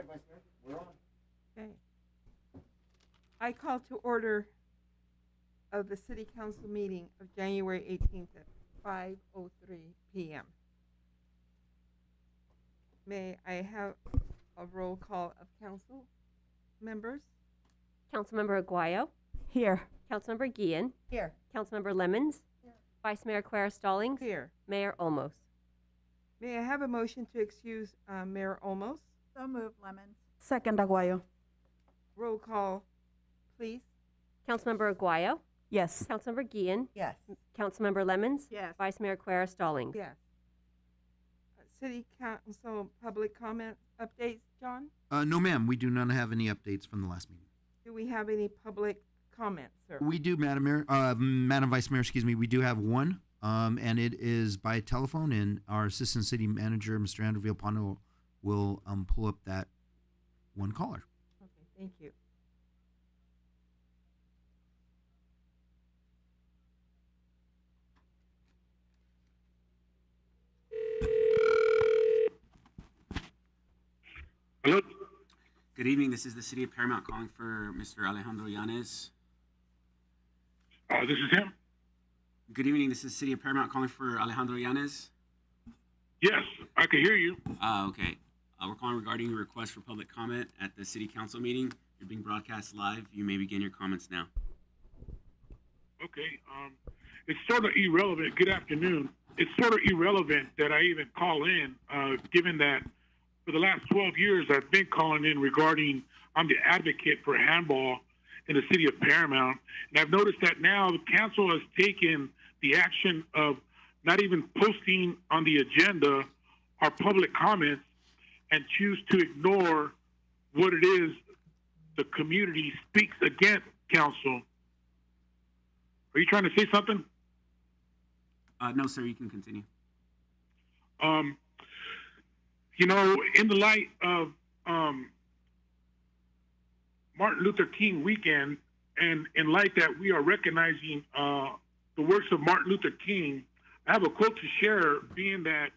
right, Vice Mayor, we're on. Okay. I call to order of the City Council meeting of January 18th at 5:03 p.m. May I have a roll call of council members? Councilmember Aguayo. Here. Councilmember Guillen. Here. Councilmember Lemons. Here. Vice Mayor Quer Stallings. Here. Mayor Olmos. May I have a motion to excuse Mayor Olmos? So moved, Lemons. Second, Aguayo. Roll call, please. Councilmember Aguayo. Yes. Councilmember Guillen. Yes. Councilmember Lemons. Yes. Vice Mayor Quer Stallings. Yes. City Council public comment updates, John? No, ma'am. We do not have any updates from the last meeting. Do we have any public comments, sir? We do, Madam Mayor, Madam Vice Mayor, excuse me. We do have one, and it is by telephone, and our Assistant City Manager, Mr. Andrew Villalpando, will pull up that one caller. Okay, thank you. Hello? Good evening. This is the City of Paramount calling for Mr. Alejandro Yanez. This is him? Good evening. This is City of Paramount calling for Alejandro Yanez. Yes, I can hear you. Okay. We're calling regarding a request for public comment at the City Council meeting. You're being broadcast live. You may begin your comments now. Okay. It's sort of irrelevant. Good afternoon. It's sort of irrelevant that I even call in, given that for the last 12 years I've been calling in regarding, I'm the advocate for handball in the city of Paramount. And I've noticed that now the council has taken the action of not even posting on the agenda our public comments and choose to ignore what it is the community speaks against council. Are you trying to say something? No, sir. You can continue. You know, in the light of Martin Luther King weekend, and in light that we are recognizing the works of Martin Luther King, I have a quote to share, being that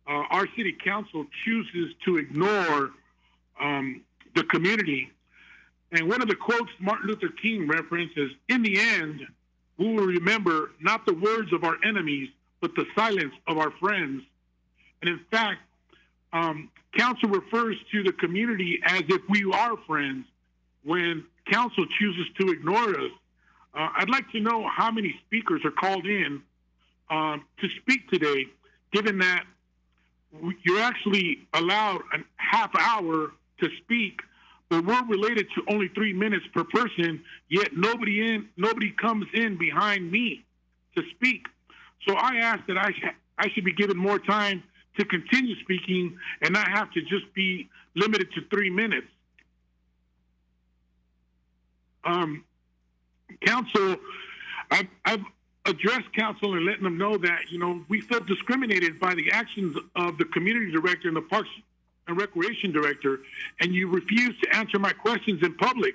our city council chooses to ignore the community. And one of the quotes Martin Luther King references, "In the end, we will remember not the words of our enemies, but the silence of our friends." And in fact, council refers to the community as if we are friends when council chooses to ignore us. I'd like to know how many speakers are called in to speak today, given that you're actually allowed a half hour to speak, but we're related to only 3 minutes per person, yet nobody comes in behind me to speak. So I ask that I should be given more time to continue speaking and not have to just be limited to 3 minutes. Council, I've addressed council and letting them know that, you know, we felt discriminated by the actions of the community director and the Parks and Recreation director, and you refuse to answer my questions in public,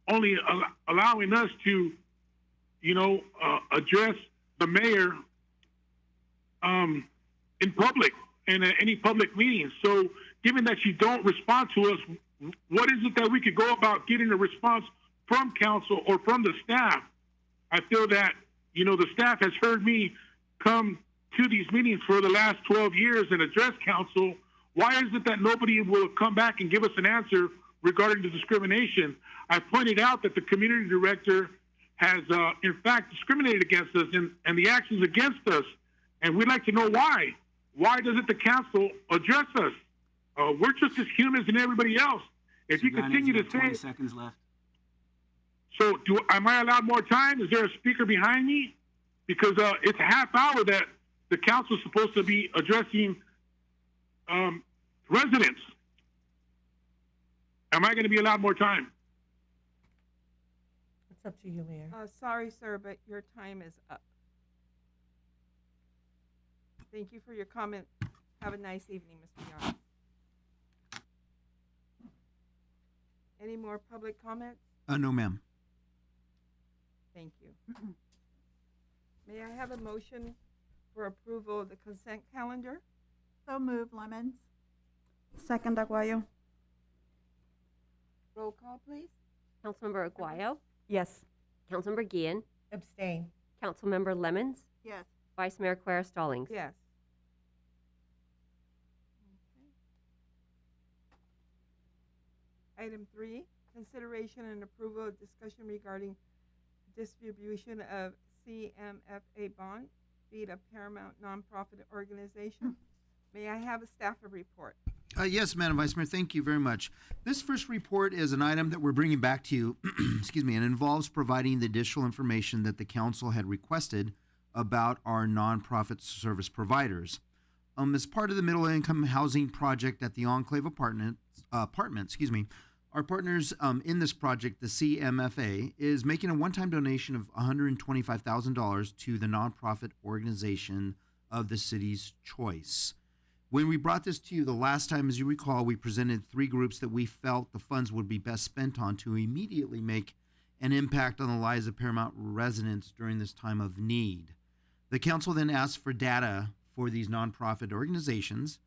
only allowing us to, you know, address the mayor in public and at any public meeting. So given that you don't respond to us, what is it that we could go about getting a response from council or from the staff? I feel that, you know, the staff has heard me come to these meetings for the last 12 years and address council. Why is it that nobody will come back and give us an answer regarding the discrimination? I pointed out that the community director has, in fact, discriminated against us and the actions against us. And we'd like to know why. Why doesn't the council address us? We're just as human as everybody else. If you continue to say... 20 seconds left. So am I allowed more time? Is there a speaker behind me? Because it's a half hour that the council is supposed to be addressing residents. Am I going to be allowed more time? It's up to you, Mayor. Sorry, sir, but your time is up. Thank you for your comment. Have a nice evening, Mr. Young. Any more public comments? No, ma'am. Thank you. May I have a motion for approval of the consent calendar? So moved, Lemons. Second, Aguayo. Roll call, please. Councilmember Aguayo, Yes. Councilmember Guillen, Abstain. Councilmember Lemons, Yes. Vice Mayor Quer Stallings. Yes. Okay. Item 3, consideration and approval of discussion regarding distribution of CMFA bond via a Paramount nonprofit organization. May I have a staff report? Yes, Madam Vice Mayor, thank you very much. This first report is an item that we're bringing back to you, excuse me, and involves providing the additional information that the council had requested about our nonprofit service providers. As part of the middle income housing project at the Enclave apartment, our partners in this project, the CMFA, is making a one-time donation of $125,000 to the nonprofit organization of the city's choice. When we brought this to you the last time, as you recall, we presented 3 groups that we felt the funds would be best spent on to immediately make an impact on the lives of Paramount residents during this time of need. The council then asked for data for these nonprofit organizations,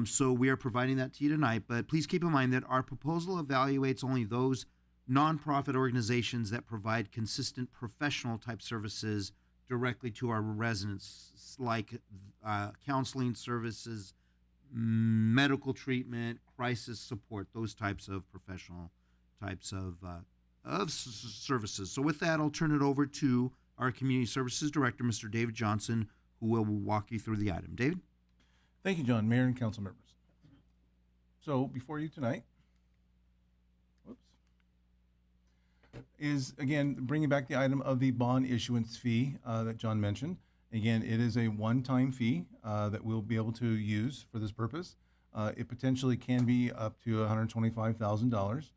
so we are providing that to you tonight, but please keep in mind that our proposal evaluates only those nonprofit organizations that provide consistent professional type services directly to our residents, like counseling services, medical treatment, crisis support, those types of professional types of services. So with that, I'll turn it over to our Community Services Director, Mr. David Johnson, who will walk you through the item. David? Thank you, John, Mayor and council members. So before you tonight, is again bringing back the item of the bond issuance fee that John mentioned. Again, it is a one-time fee that we'll be able to use for this purpose. It potentially can be up to $125,000.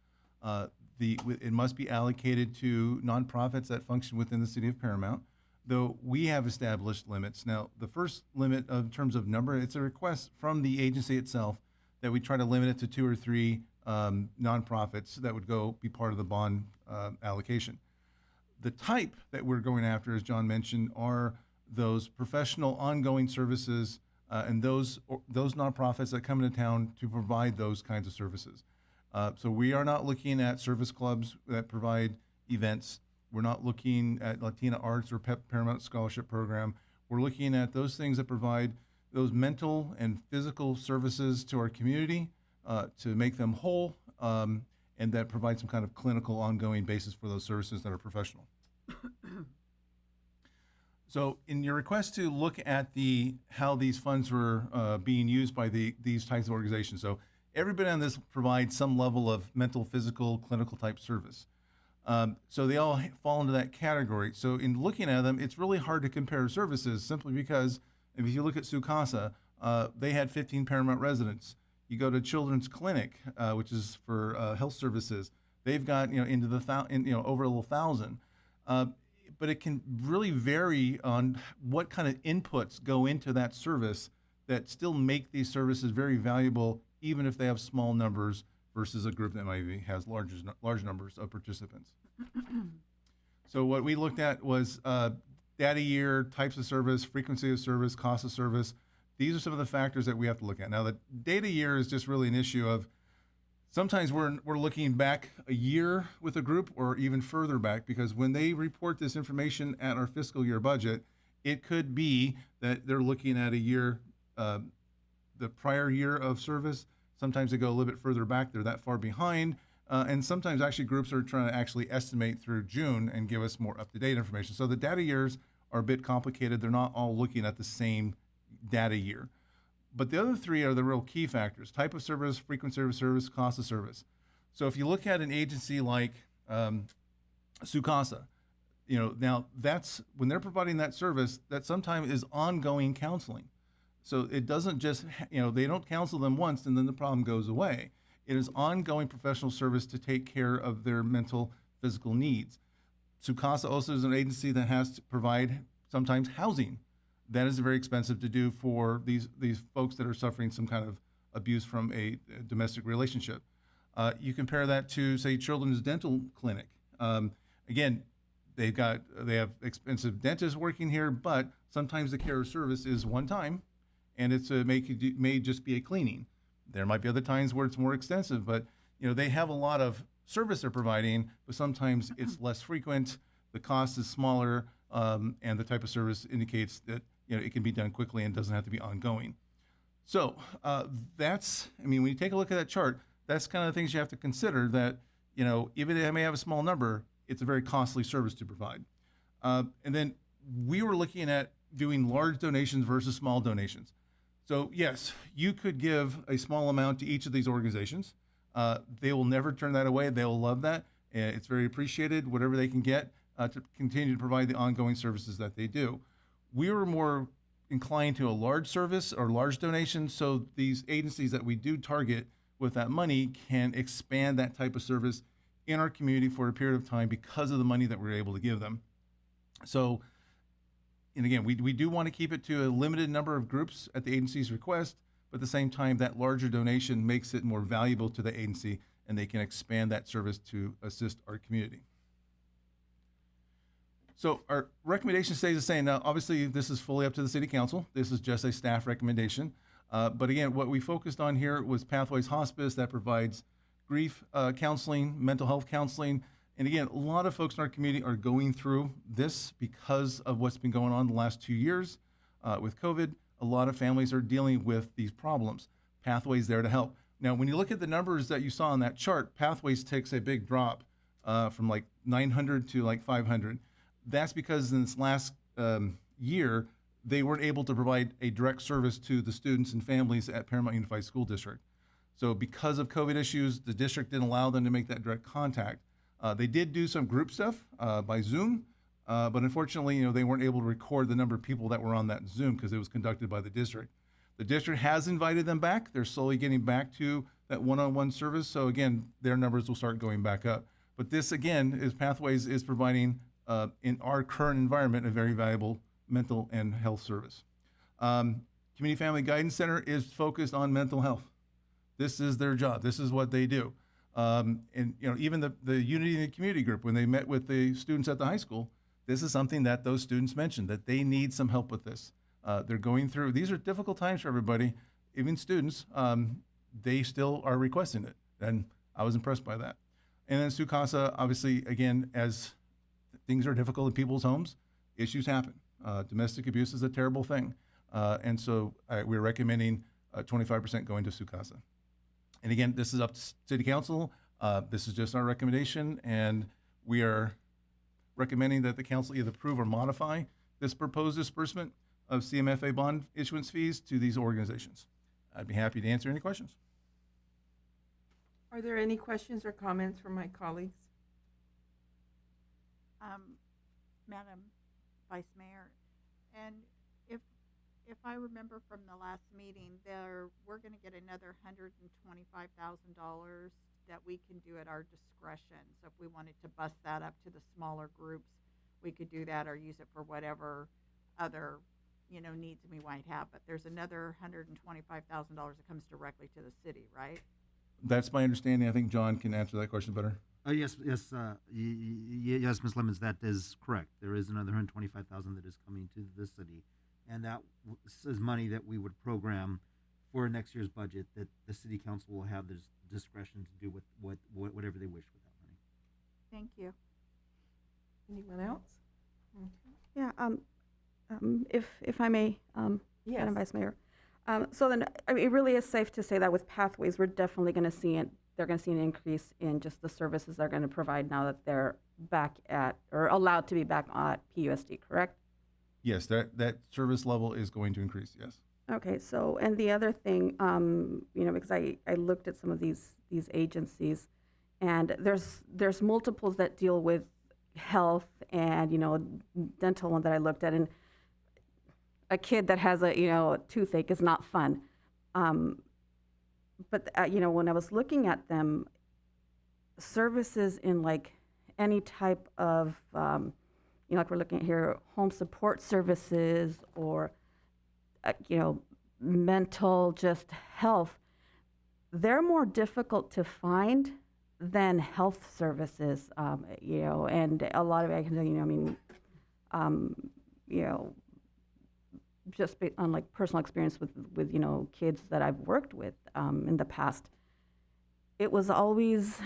It must be allocated to nonprofits that function within the city of Paramount, though we have established limits. Now, the first limit in terms of number, it's a request from the agency itself that we try to limit it to 2 or 3 nonprofits that would go be part of the bond allocation. The type that we're going after, as John mentioned, are those professional ongoing services and those nonprofits that come into town to provide those kinds of services. So we are not looking at service clubs that provide events. We're not looking at Latina Arts or Paramount Scholarship Program. We're looking at those things that provide those mental and physical services to our community to make them whole, and that provide some kind of clinical ongoing basis for those services that are professional. So in your request to look at how these funds were being used by these types of organizations, so everybody on this provides some level of mental, physical, clinical type service. So they all fall into that category. So in looking at them, it's really hard to compare services simply because if you look at Sukasa, they had 15 Paramount residents. You go to Children's Clinic, which is for health services. They've got into the over 1,000. But it can really vary on what kind of inputs go into that service that still make these services very valuable, even if they have small numbers versus a group that maybe has large numbers of participants. So what we looked at was data year, types of service, frequency of service, cost of service. These are some of the factors that we have to look at. Now, the data year is just really an issue of sometimes we're looking back a year with a group or even further back, because when they report this information at our fiscal year budget, it could be that they're looking at a year, the prior year of service. Sometimes they go a little bit further back. They're that far behind. And sometimes actually groups are trying to actually estimate through June and give us more up-to-date information. So the data years are a bit complicated. They're not all looking at the same data year. But the other 3 are the real key factors: type of service, frequency of service, cost of service. So if you look at an agency like Sukasa, now that's when they're providing that service, that sometimes is ongoing counseling. So it doesn't just, they don't counsel them once and then the problem goes away. It is ongoing professional service to take care of their mental, physical needs. Sukasa also is an agency that has to provide sometimes housing. That is very expensive to do for these folks that are suffering some kind of abuse from a domestic relationship. You compare that to, say, Children's Dental Clinic. Again, they have expensive dentists working here, but sometimes the care or service is one time, and it's may just be a cleaning. There might be other times where it's more extensive, but they have a lot of service they're providing, but sometimes it's less frequent, the cost is smaller, and the type of service indicates that it can be done quickly and doesn't have to be ongoing. So that's, I mean, when you take a look at that chart, that's kind of the things you have to consider that, even if it may have a small number, it's a very costly service to provide. And then we were looking at doing large donations versus small donations. So yes, you could give a small amount to each of these organizations. They will never turn that away. They will love that. It's very appreciated, whatever they can get to continue to provide the ongoing services that they do. We were more inclined to a large service or large donation, so these agencies that we do target with that money can expand that type of service in our community for a period of time because of the money that we're able to give them. So, and again, we do want to keep it to a limited number of groups at the agency's request, but at the same time, that larger donation makes it more valuable to the agency and they can expand that service to assist our community. So our recommendation stays the same. Now, obviously, this is fully up to the City Council. This is just a staff recommendation. But again, what we focused on here was Pathways Hospice that provides grief counseling, mental health counseling. And again, a lot of folks in our community are going through this because of what's been going on the last 2 years with COVID. A lot of families are dealing with these problems. Pathways there to help. Now, when you look at the numbers that you saw on that chart, Pathways takes a big drop from like 900 to like 500. That's because in this last year, they weren't able to provide a direct service to the students and families at Paramount Unified School District. So because of COVID issues, the district didn't allow them to make that direct contact. They did do some group stuff by Zoom, but unfortunately, they weren't able to record the number of people that were on that Zoom because it was conducted by the district. The district has invited them back. They're slowly getting back to that one-on-one service. So again, their numbers will start going back up. But this, again, is Pathways is providing in our current environment, a very valuable mental and health service. Community Family Guidance Center is focused on mental health. This is their job. This is what they do. And even the Unity in the Community group, when they met with the students at the high school, this is something that those students mentioned, that they need some help with this. They're going through, these are difficult times for everybody, even students. They still are requesting it. And I was impressed by that. And then Sukasa, obviously, again, as things are difficult in people's homes, issues happen. Domestic abuse is a terrible thing. And so we're recommending 25% going to Sukasa. And again, this is up to City Council. This is just our recommendation, and we are recommending that the council either approve or modify this proposed disbursement of CMFA bond issuance fees to these organizations. I'd be happy to answer any questions. Are there any questions or comments from my colleagues? Madam Vice Mayor, and if I remember from the last meeting, we're going to get another $125,000 that we can do at our discretion. So if we wanted to bust that up to the smaller groups, we could do that or use it for whatever other needs we might have. But there's another $125,000 that comes directly to the city, right? That's my understanding. I think John can answer that question better. Yes, Ms. Lemons, that is correct. There is another $125,000 that is coming to the city, and that is money that we would program for next year's budget that the city council will have the discretion to do with whatever they wish with that money. Thank you. Anyone else? Okay. Yeah, if I may, Yes. Madam Vice Mayor. So then, it really is safe to say that with Pathways, we're definitely going to see it. They're going to see an increase in just the services they're going to provide now that they're back at, or allowed to be back at PUSD, correct? Yes, that service level is going to increase, yes. Okay, so, and the other thing, because I looked at some of these agencies, and there's multiples that deal with health and, dental one that I looked at, and a kid that has a toothache is not fun. But when I was looking at them, services in like any type of, like we're looking at here, home support services or, mental just health, they're more difficult to find than health services, and a lot of it I can tell you, just on like personal experience with kids that I've worked with in the past, it was always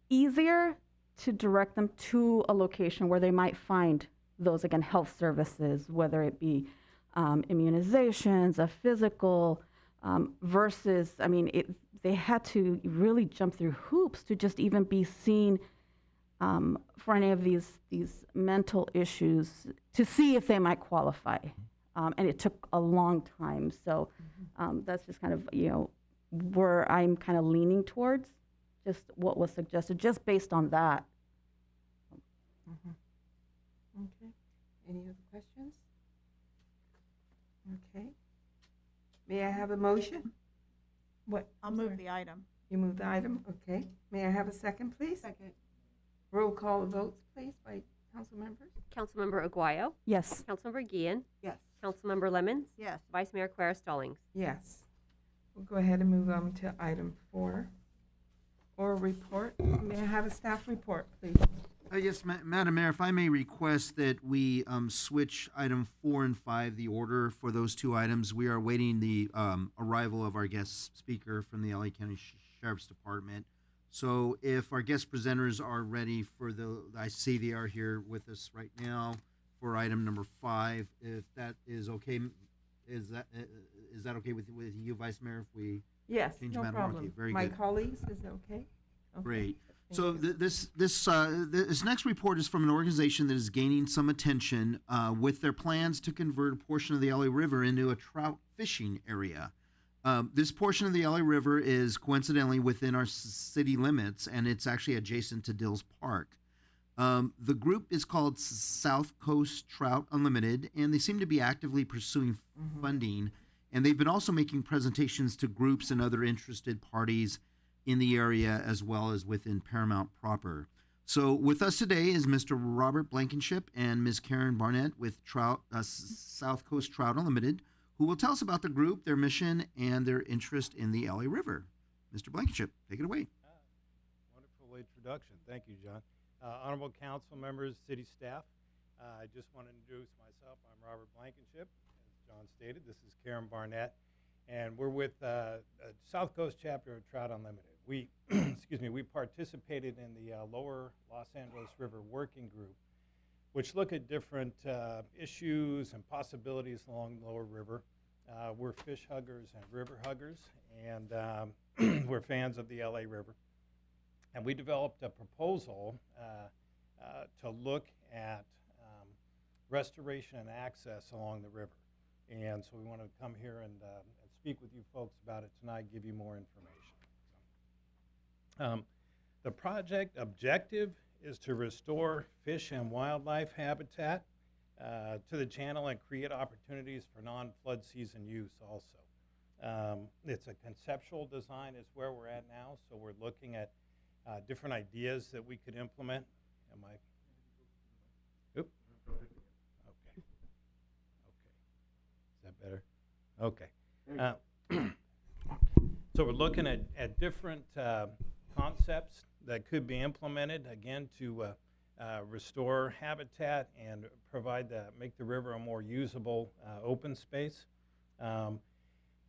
easier to direct them to a location where they might find those, again, health services, whether it be immunizations, a physical, versus, I mean, they had to really jump through hoops to just even be seen for any of these mental issues to see if they might qualify. And it took a long time. So that's just kind of, where I'm kind of leaning towards, just what was suggested, just based on that. Okay. Any other questions? Okay. May I have a motion? What? I'll I'm move sorry. the item. You move the item? Okay. May I have a second, please? Second. Roll call votes, please, by council members. Councilmember Aguayo, Yes. Councilmember Guillen, Yes. Councilmember Lemons, Yes. Vice Mayor Quer Stallings. Yes. We'll go ahead and move on to item 4, oral report. May I have a staff report, please? Yes, Madam Mayor, if I may request that we switch item 4 and 5, the order for those two items. We are awaiting the arrival of our guest speaker from the LA County Sheriff's Department. So if our guest presenters are ready for I see they are here with us right now for item number 5. If that is okay, is that okay with you, Vice Mayor? If we Yes, change no Madam problem. Markey? Very My good. colleagues, is it okay? Okay. Great. Thank So you. this next report is from an organization that is gaining some attention with their plans to convert a portion of the LA River into a trout fishing area. This portion of the LA River is coincidentally within our city limits, and it's actually adjacent to Dills Park. The group is called South Coast Trout Unlimited, and they seem to be actively pursuing funding. And they've been also making presentations to groups and other interested parties in the area, as well as within Paramount proper. So with us today is Mr. Robert Blankenship and Ms. Karen Barnett with South Coast Trout Unlimited, who will tell us about the group, their mission, and their interest in the LA River. Mr. Blankenship, take it away. Wonderful introduction. Thank you, John. Honorable council members, city staff, I just want to introduce myself. I'm Robert Blankenship. As John stated, this is Karen Barnett, and we're with South Coast Chapter of Trout Unlimited. We, we participated in the Lower Los Angeles River Working Group, which look at different issues and possibilities along the Lower River. We're fish huggers and river huggers, and we're fans of the LA River. And we developed a proposal to look at restoration and access along the river. And so we want to come here and speak with you folks about it tonight, give you more information. The project objective is to restore fish and wildlife habitat to the channel and create opportunities for non-flood season use also. It's a conceptual design is where we're at now, so we're looking at different ideas that we could implement. Am I? Oop. Okay. Is that better? Okay. So we're looking at different concepts that could be implemented, again, to restore habitat and make the river a more usable open space.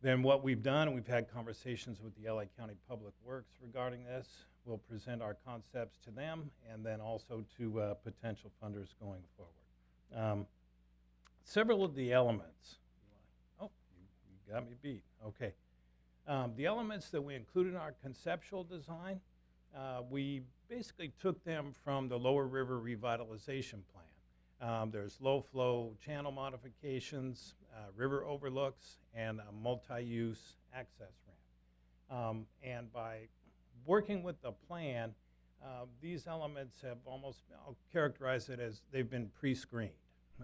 Then what we've done, and we've had conversations with the LA County Public Works regarding this. We'll present our concepts to them and then also to potential funders going forward. Several of the elements. Oh, you got me beat. Okay. The elements that we included in our conceptual design, we basically took them from the Lower River Revitalization Plan. There's low flow channel modifications, river overlooks, and a multi-use access ramp. And by working with the plan, these elements have almost, I'll characterize it as they've been pre-screened,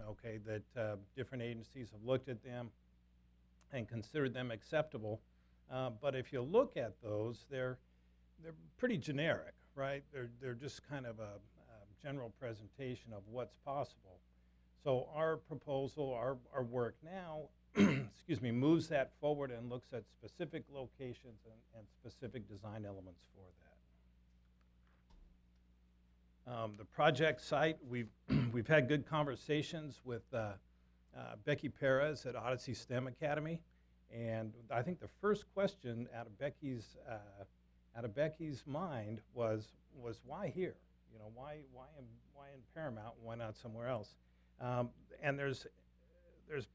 okay, that different agencies have looked at them and considered them acceptable. But if you look at those, they're pretty generic, right? They're just kind of a general presentation of what's possible. So our proposal, our work now, moves that forward and looks at specific locations and specific design elements for that. The project site, we've had good conversations with Becky Perez at Odyssey STEM Academy, and I think the first question out of Becky's out of Becky's mind was why here? You know, why in Paramount? Why not somewhere else? And there's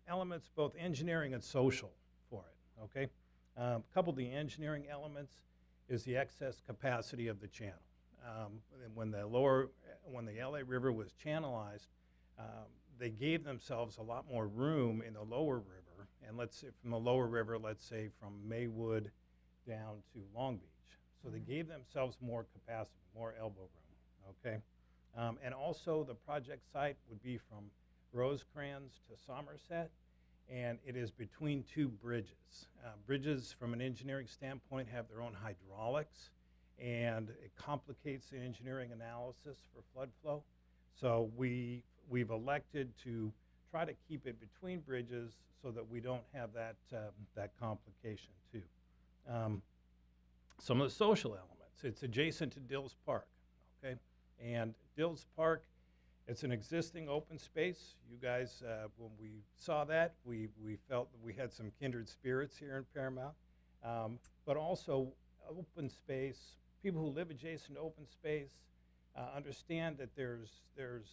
elements both engineering and social for it. Okay, a couple of the engineering elements is the excess capacity of the channel. When the LA River was channelized, they gave themselves a lot more room in the lower river, and let's say from the lower river, let's say from Maywood down to Long Beach. So they gave themselves more capacity, more elbow room, okay? And also the project site would be from Rosecrans to Somerset, and it is between two bridges. Bridges, from an engineering standpoint, have their own hydraulics, and it complicates the engineering analysis for flood flow. So we've elected to try to keep it between bridges so that we don't have that complication too. Some of the social elements. It's adjacent to Dills Park, okay? And Dills Park, it's an existing open space. You guys, when we saw that, we felt that we had some kindred spirits here in Paramount. But also open space, people who live adjacent to open space understand that there's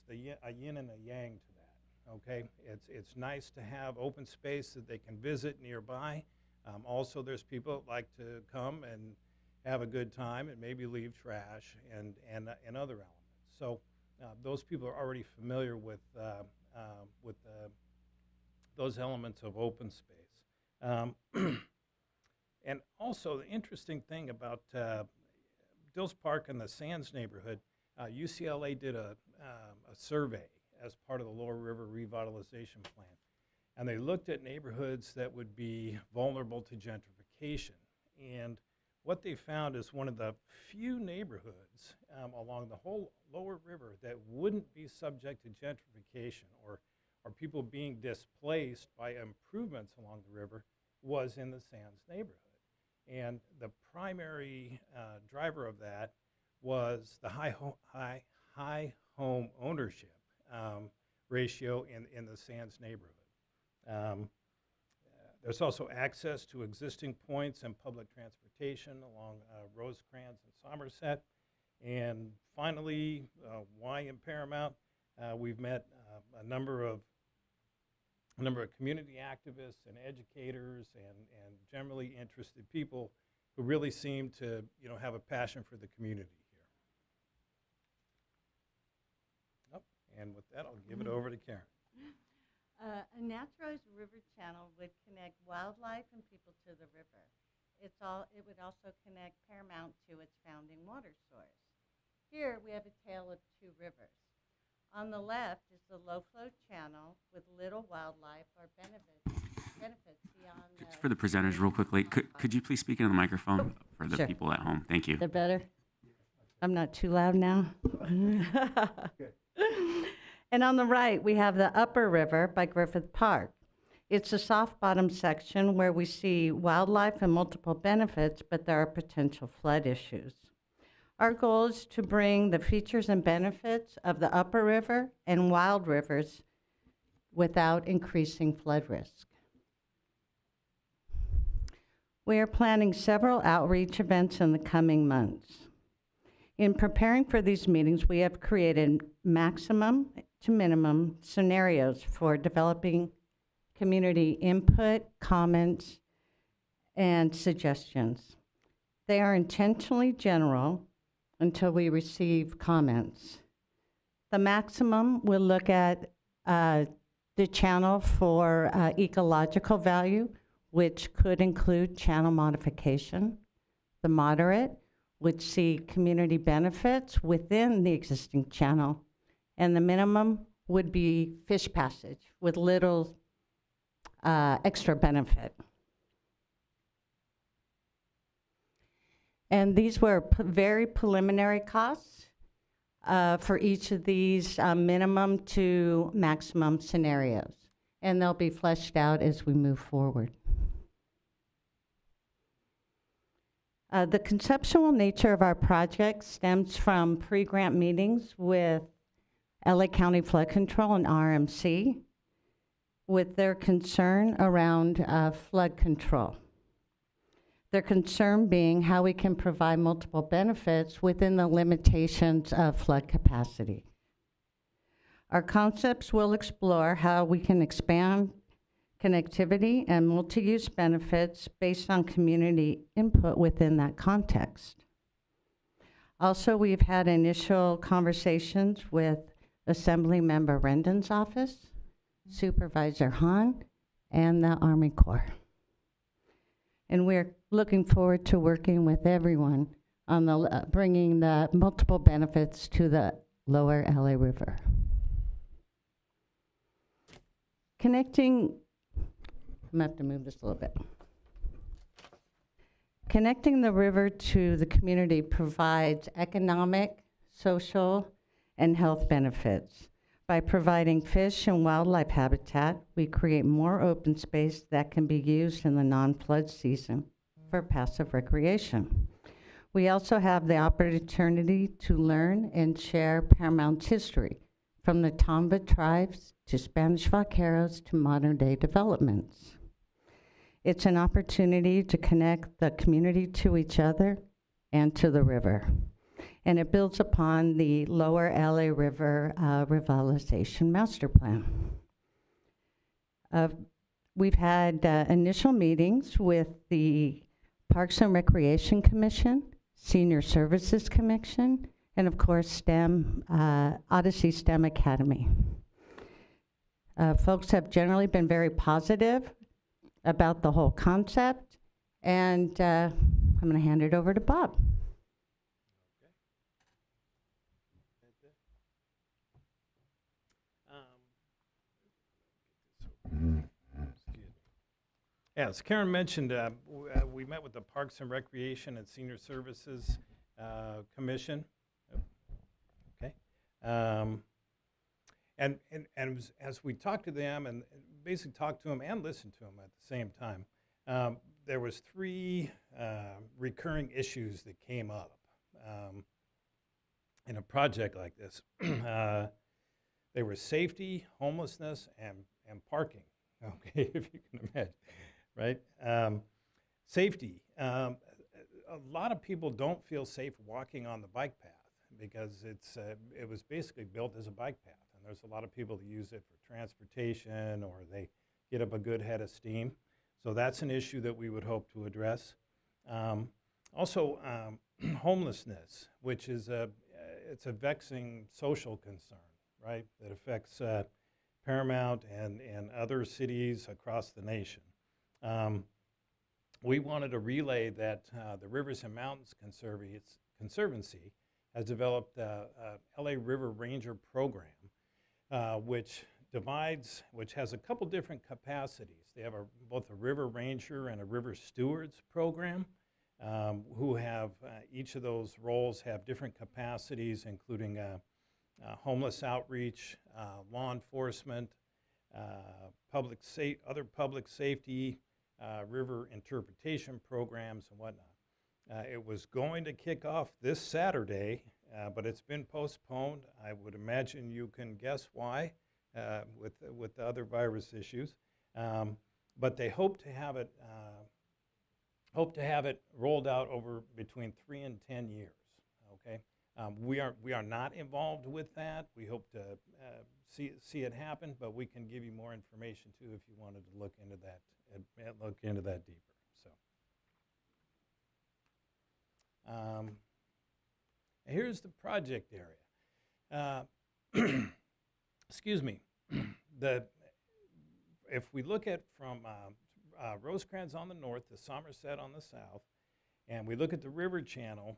a yin and a yang to that, okay? It's nice to have open space that they can visit nearby. Also, there's people that like to come and have a good time and maybe leave trash and other elements. So those people are already familiar with those elements of open space. And also, the interesting thing about Dills Park and the Sands neighborhood, UCLA did a survey as part of the Lower River Revitalization Plan. And they looked at neighborhoods that would be vulnerable to gentrification. And what they found is one of the few neighborhoods along the whole Lower River that wouldn't be subject to gentrification or people being displaced by improvements along the river was in the Sands neighborhood. And the primary driver of that was the high home ownership ratio in the Sands neighborhood. There's also access to existing points and public transportation along Rosecrans and Somerset. And finally, why in Paramount? We've met a number of community activists and educators and generally interested people who really seem to have a passion for the community here. And with that, I'll give it over to Karen. A naturalized river channel would connect wildlife and people to the river. It would also connect Paramount to its founding water source. Here we have a tale of two rivers. On the left is the low-flow channel with little wildlife or benefits beyond the... For the presenters, real quickly, could you please speak into the microphone for the Sure. people at home? Thank you. They're better? I'm not too loud now? And on the right, we have the upper river by Griffith Park. It's a soft-bottom section where we see wildlife and multiple benefits, but there are potential flood issues. Our goal is to bring the features and benefits of the upper river and wild rivers without increasing flood risk. We are planning several outreach events in the coming months. In preparing for these meetings, we have created maximum to minimum scenarios for developing community input, comments, and suggestions. They are intentionally general until we receive comments. The maximum will look at the channel for ecological value, which could include channel modification. The moderate would see community benefits within the existing channel, and the minimum would be fish passage with little extra benefit. And these were very preliminary costs for each of these minimum to maximum scenarios, and they'll be fleshed out as we move forward. The conceptual nature of our project stems from pre-grant meetings with LA County Flood Control and RMC with their concern around flood control. Their concern being how we can provide multiple benefits within the limitations of flood capacity. Our concepts will explore how we can expand connectivity and multi-use benefits based on community input within that context. Also, we've had initial conversations with Assembly Member Rendon's office, Supervisor Hahn, and the Army Corps. And we're looking forward to working with everyone on the bringing the multiple benefits to the lower LA River. I'm gonna have to move this a little bit. Connecting the river to the community provides economic, social, and health benefits. By providing fish and wildlife habitat, we create more open space that can be used in the non-flood season for passive recreation. We also have the opportunity to learn and share Paramount's history, from the Tomba tribes to Spanish vaqueros to modern-day developments. It's an opportunity to connect the community to each other and to the river. And it builds upon the lower LA River revitalization master plan. We've had initial meetings with the Parks and Recreation Commission, Senior Services Commission, and of course STEM, Odyssey STEM Academy. Folks have generally been very positive about the whole concept, and I'm gonna hand it over to Bob. Yeah, as Karen mentioned, we met with the Parks and Recreation and Senior Services Commission. Okay. And as we talked to them and basically talked to them and listened to them at the same time, there was 3 recurring issues that came up in a project like this. They were safety, homelessness, and parking. Okay, if you can imagine, right? Safety. A lot of people don't feel safe walking on the bike path because it was basically built as a bike path, and there's a lot of people that use it for transportation or they get up a good head of steam. So that's an issue that we would hope to address. Also, homelessness, which is it's a vexing social concern, right? That affects Paramount and other cities across the nation. We wanted to relay that the Rivers and Mountains Conservancy has developed a LA River Ranger program, which has a couple different capacities. They have both a River Ranger and a River Stewards program, who have each of those roles have different capacities, including homeless outreach, law enforcement, other public safety, river interpretation programs and whatnot. It was going to kick off this Saturday, but it's been postponed. I would imagine you can guess why, with the other virus issues. But they hope to have it rolled out over between 3 and 10 years. Okay, we are not involved with that. We hope to see it happen, but we can give you more information too if you wanted to look into that deeper. So here's the project area. Excuse me. If we look at from Rosecrans on the north to Somerset on the south, and we look at the river channel,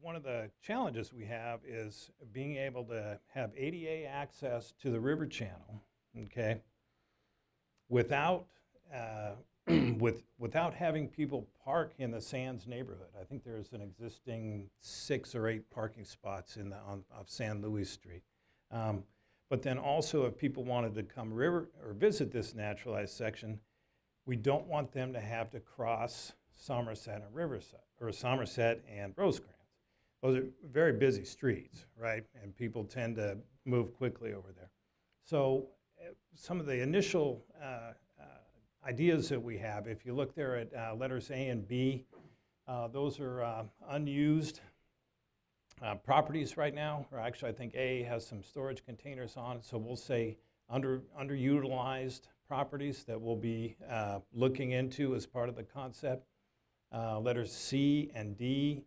one of the challenges we have is being able to have ADA access to the river channel, okay, without without having people park in the Sands neighborhood. I think there's an existing 6 or 8 parking spots of San Luis Street. But then also, if people wanted to come river or visit this naturalized section, we don't want them to have to cross Somerset and Riverside, or Somerset and Rosecrans. Those are very busy streets, right? And people tend to move quickly over there. So some of the initial ideas that we have. If you look there at letters A and B, those are unused properties right now, or actually I think A has some storage containers on it, so we'll say underutilized properties that we'll be looking into as part of the concept. Letters C and D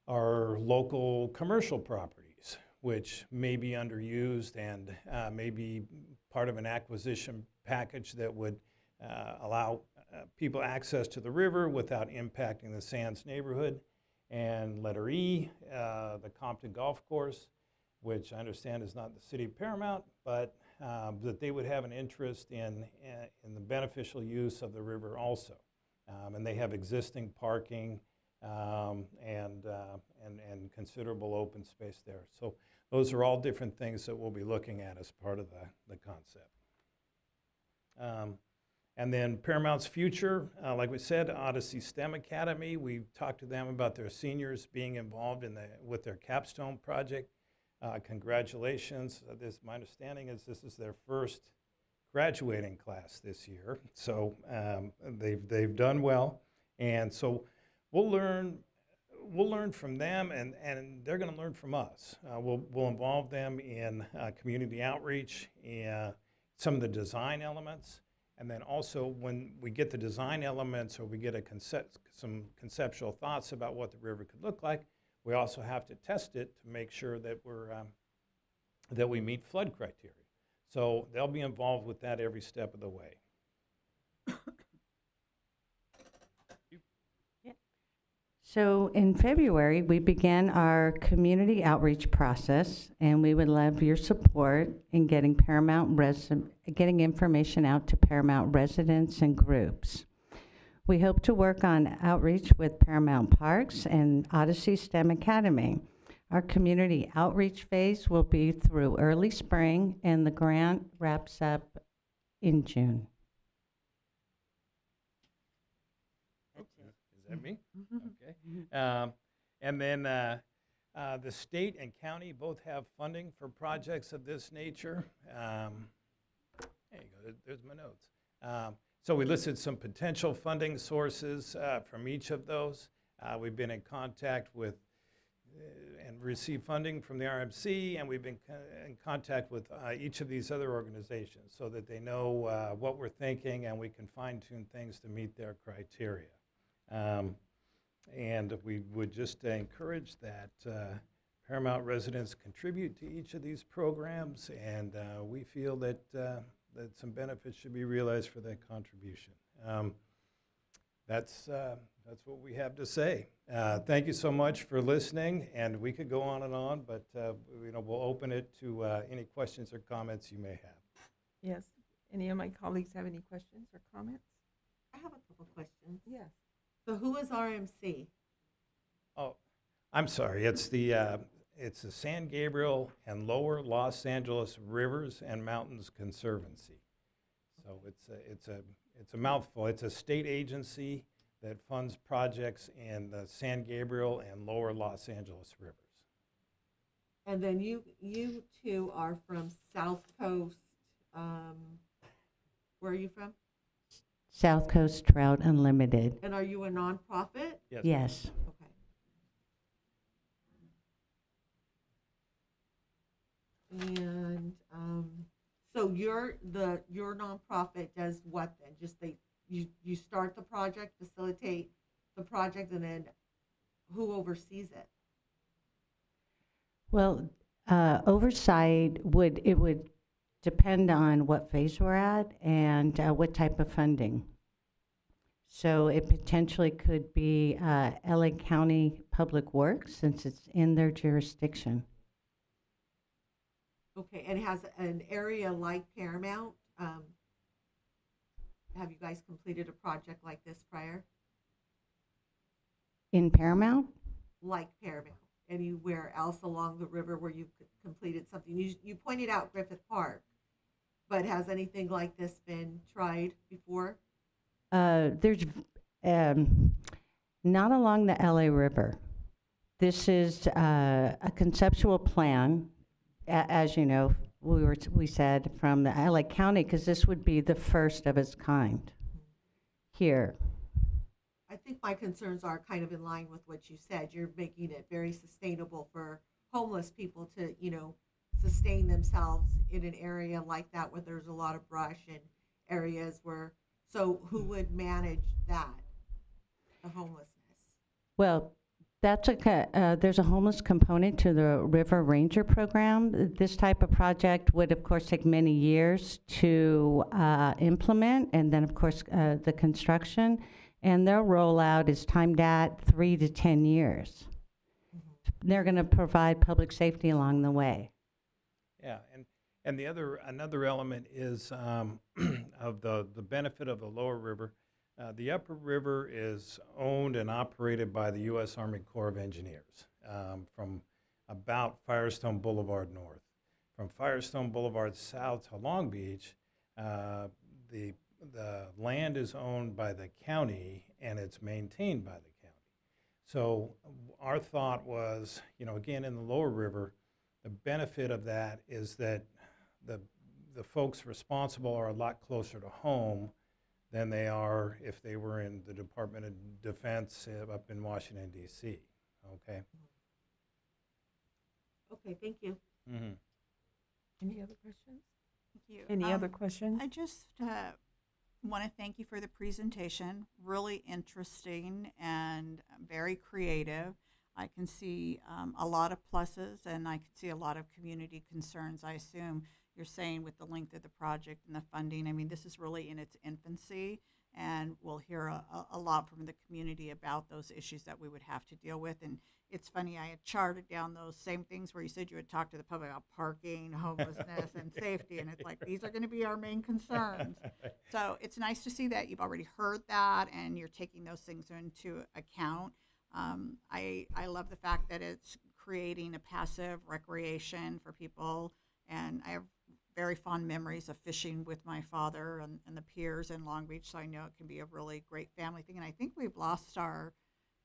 are local commercial properties, which may be underused and may be part of an acquisition package that would allow people access to the river without impacting the Sands neighborhood. And letter E, the Compton Golf Course, which I understand is not the city of Paramount, but that they would have an interest in the beneficial use of the river also. And they have existing parking and considerable open space there. So those are all different things that we'll be looking at as part of the concept. And then Paramount's future, like we said, Odyssey STEM Academy. We've talked to them about their seniors being involved with their capstone project. Congratulations. My understanding is this is their first graduating class this year. So they've done well. And so we'll learn from them, and they're going to learn from us. We'll involve them in community outreach, some of the design elements. And then also when we get the design elements or we get some conceptual thoughts about what the river could look like, we also have to test it to make sure that that we meet flood criteria. So they'll be involved with that every step of the way. So in February, we began our community outreach process, and we would love your support in getting getting information out to Paramount residents and groups. We hope to work on outreach with Paramount Parks and Odyssey STEM Academy. Our community outreach phase will be through early spring, and the grant wraps up in June. Is that me? Okay. And then the state and county both have funding for projects of this nature. There you go, there's my notes. So we listed some potential funding sources from each of those. We've been in contact with and received funding from the RMC, and we've been in contact with each of these other organizations so that they know what we're thinking and we can fine-tune things to meet their criteria. And we would just encourage that Paramount residents contribute to each of these programs, and we feel that some benefits should be realized for that contribution. That's what we have to say. Thank you so much for listening, and we could go on, but we'll open it to any questions or comments you may have. Yes. Any of my colleagues have any questions or comments? I have a couple questions. Yes. So who is RMC? Oh, I'm sorry. It's the San Gabriel and Lower Los Angeles Rivers and Mountains Conservancy. So it's a mouthful. It's a state agency that funds projects in the San Gabriel and Lower Los Angeles rivers. And then you two are from South Coast. Where are you from? South Coast Trout Unlimited. And are you a nonprofit? Yes. Yes. Okay. And so your nonprofit does what then? Just you start the project, facilitate the project, and then who oversees it? Well, oversight would depend on what phase we're at and what type of funding. So it potentially could be LA County Public Works, since it's in their jurisdiction. Okay, and it has an area like Paramount. Have you guys completed a project like this prior? In Paramount? Like Paramount? Anywhere else along the river where you've completed something? You pointed out Griffith Park, but has anything like this been tried before? There's not along the LA River. This is a conceptual plan, as you know, we said from the LA County, because this would be the first of its kind. here. I think my concerns are kind of in line with what you said. You're making it very sustainable for homeless people to, sustain themselves in an area like that where there's a lot of brush and areas where, so who would manage that, the homelessness? Well, there's a homeless component to the River Ranger program. This type of project would, of course, take many years to implement, and then, of course, the construction. And their rollout is timed at 3 to 10 years. They're going to provide public safety along the way. Yeah, and another element is of the benefit of the lower river. The upper river is owned and operated by the U.S. Army Corps of Engineers from about Firestone Boulevard north. From Firestone Boulevard south to Long Beach, the land is owned by the county and it's maintained by the county. So our thought was, again, in the lower river, the benefit of that is that the folks responsible are a lot closer to home than they are if they were in the Department of Defense up in Washington, D.C. Okay? Okay, thank you. Mm-hmm. Any other questions? Thank you. Any other questions? I just want to thank you for the presentation. Really interesting and very creative. I can see a lot of pluses, and I can see a lot of community concerns. I assume you're saying with the length of the project and the funding. I mean, this is really in its infancy, and we'll hear a lot from the community about those issues that we would have to deal with. And it's funny, I had charted down those same things where you said you would talk to the public about parking, homelessness, and safety, and it's like, these are going to be our main concerns. So it's nice to see that you've already heard that and you're taking those things into account. I love the fact that it's creating a passive recreation for people, and I have very fond memories of fishing with my father and the piers in Long Beach, so I know it can be a really great family thing. And I think we've lost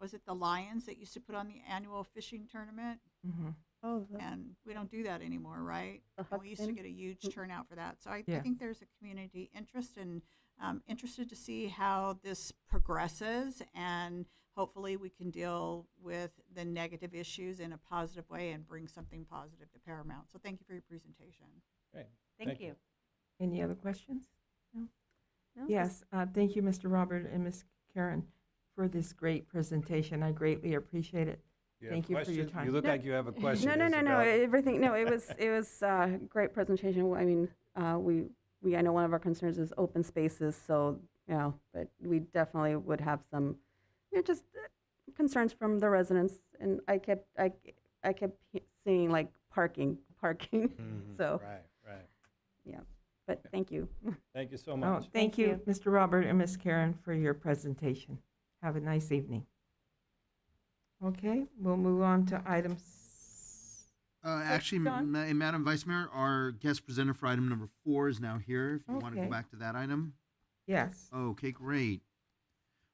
was it the Lions that used to put on the annual fishing tournament? Mm-hmm. Oh, And we don't do that anymore, right? The And we used to Huckton? get a huge turnout for that. So I Yeah. think there's a community interest, and interested to see how this progresses, and hopefully we can deal with the negative issues in a positive way and bring something positive to Paramount. So thank you for your presentation. Great. Thank you. Any other questions? No? No? Yes, thank you, Mr. Robert and Ms. Karen, for this great presentation. I greatly appreciate it. Thank you for your time. You look No. like you have a question. No, Isabel. everything. No, it was a great presentation. I mean, I know one of our concerns is open spaces, so but we definitely would have some, just concerns from the residents, and I kept seeing like parking. Mhm. So Right. yeah, but thank you. Thank you so Oh, much. thank you, Mr. Robert and Ms. Karen, for your presentation. Have a nice evening. Okay, we'll move on to items. Actually, John? Madam Vice Mayor, our guest presenter for item number 4 is now here. If you want to Okay. go back to that item. Yes. Okay, great.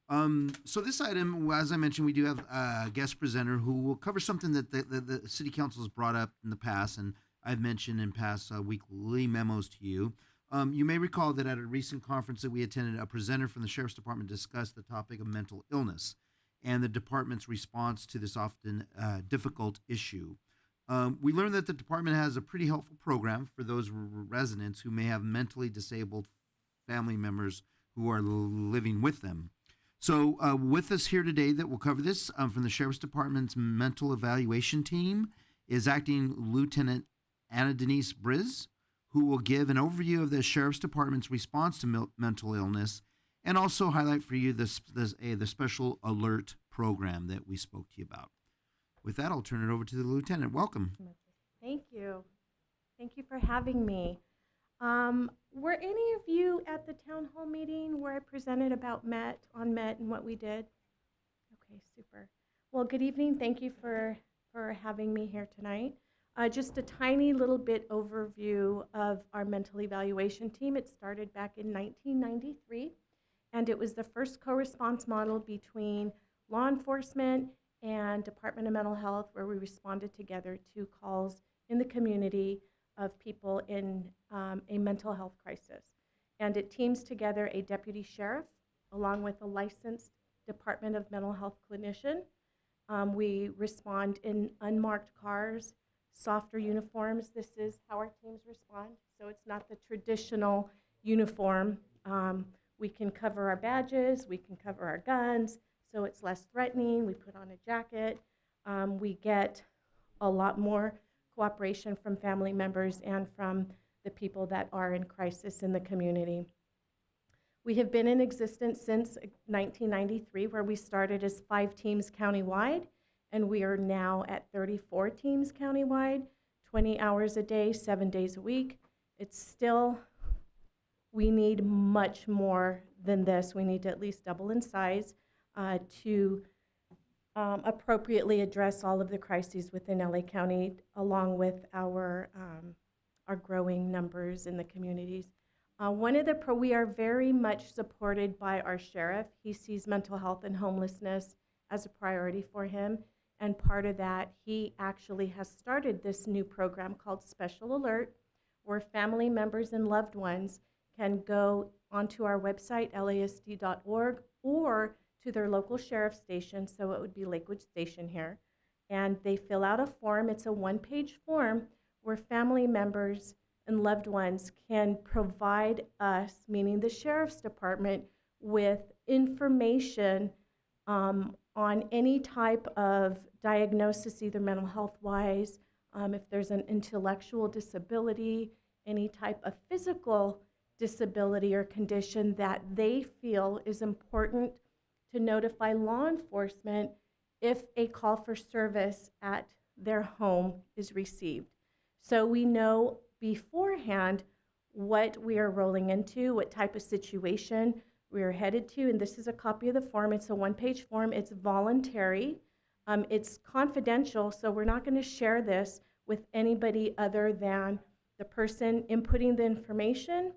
So this item, as I mentioned, we do have a guest presenter who will cover something that the City Council has brought up in the past, and I've mentioned in past weekly memos to you. You may recall that at a recent conference that we attended, a presenter from the Sheriff's Department discussed the topic of mental illness and the department's response to this often difficult issue. We learned that the department has a pretty helpful program for those residents who may have mentally disabled family members who are living with them. So with us here today that will cover this from the Sheriff's Department's mental evaluation team is Acting Lieutenant Anna Denise Briz, who will give an overview of the Sheriff's Department's response to mental illness and also highlight for you the special alert program that we spoke to you about. With that, I'll turn it over to the Lieutenant. Welcome. Thank you. Thank you for having me. Were any of you at the town hall meeting where I presented about MET and what we did? Okay, super. Well, good evening. Thank you for having me here tonight. Just a tiny little bit overview of our mental evaluation team. It started back in 1993, and it was the first co-response model between law enforcement and Department of Mental Health, where we responded together to calls in the community of people in a mental health crisis. And it teams together a deputy sheriff, along with a licensed Department of Mental Health clinician. We respond in unmarked cars, softer uniforms. This is how our teams respond. So it's not the traditional uniform. We can cover our badges, we can cover our guns, so it's less threatening. We put on a jacket. We get a lot more cooperation from family members and from the people that are in crisis in the community. We have been in existence since 1993, where we started as 5 teams countywide, and we are now at 34 teams countywide, 20 hours a day, 7 days a week. It's still, we need much more than this. We need to at least double in size to appropriately address all of the crises within LA County, along with our growing numbers in the communities. We are very much supported by our sheriff. He sees mental health and homelessness as a priority for him. And part of that, he actually has started this new program called Special Alert, where family members and loved ones can go onto our website, lasd.org, or to their local sheriff station, so it would be Lakewood Station here. And they fill out a form. It's a 1-page form where family members and loved ones can provide us, meaning the sheriff's department, with information on any type of diagnosis, either mental health-wise, if there's an intellectual disability, any type of physical disability or condition that they feel is important to notify law enforcement if a call for service at their home is received. So we know beforehand what we are rolling into, what type of situation we are headed to, and this is a copy of the form. It's a 1-page form. It's voluntary. It's confidential, so we're not going to share this with anybody other than the person inputting the information,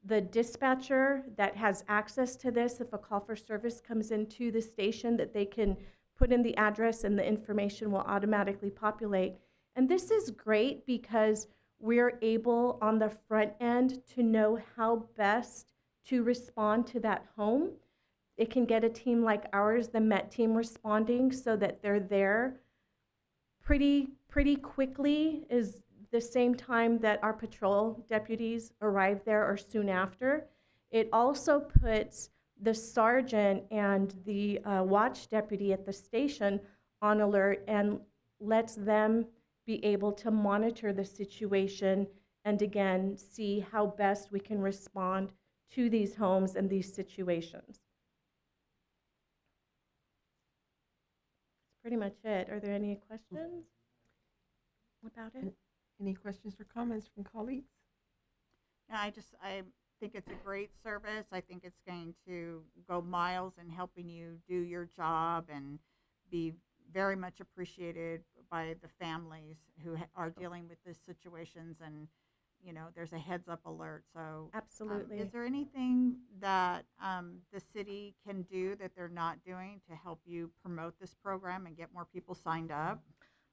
the dispatcher that has access to this. If a call for service comes into the station, that they can put in the address and the information will automatically populate. And this is great because we're able on the front end to know how best to respond to that home. It can get a team like ours, the MET team, responding so that they're there pretty quickly, is the same time that our patrol deputies arrive there or soon after. It also puts the sergeant and the watch deputy at the station on alert and lets them be able to monitor the situation and again see how best we can respond to these homes and these situations. That's pretty much it. Are there any questions about it? Any questions or comments from colleagues? No, I think it's a great service. I think it's going to go miles in helping you do your job and be very much appreciated by the families who are dealing with these situations. And, you know, there's a heads up alert. So Absolutely. Is there anything that the city can do that they're not doing to help you promote this program and get more people signed up?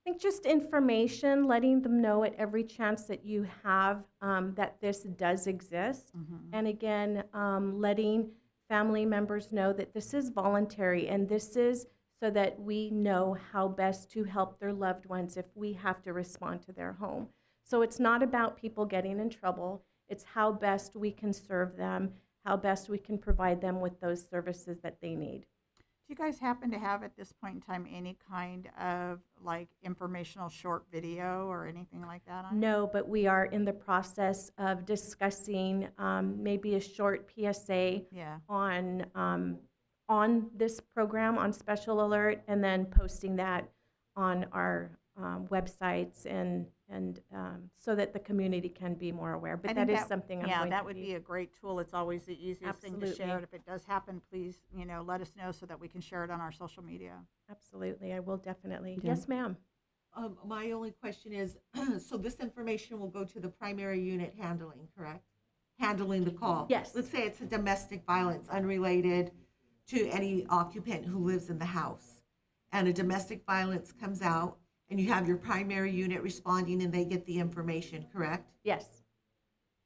I think just information, letting them know at every chance that you have that this does exist. And again, letting family members know that this is voluntary and this is so that we know how best to help their loved ones if we have to respond to their home. So it's not about people getting in trouble. It's how best we can serve them, how best we can provide them with those services that they need. Do you guys happen to have at this point in time any kind of like informational short video or anything like that on? No, but we are in the process of discussing maybe a short PSA on this program, on Special Alert, and then posting that on our websites and so that the community can be more aware. But that is something I'm going to that would be a great tool. It's always the easiest thing to share. Absolutely. And if it does happen, please, let us know so that we can share it on our social media. Absolutely, I will definitely. Yes, ma'am. My only question is, so this information will go to the primary unit handling, correct? Handling the call. Yes. Let's say it's a domestic violence unrelated to any occupant who lives in the house, and a domestic violence comes out, and you have your primary unit responding and they get the information, correct? Yes.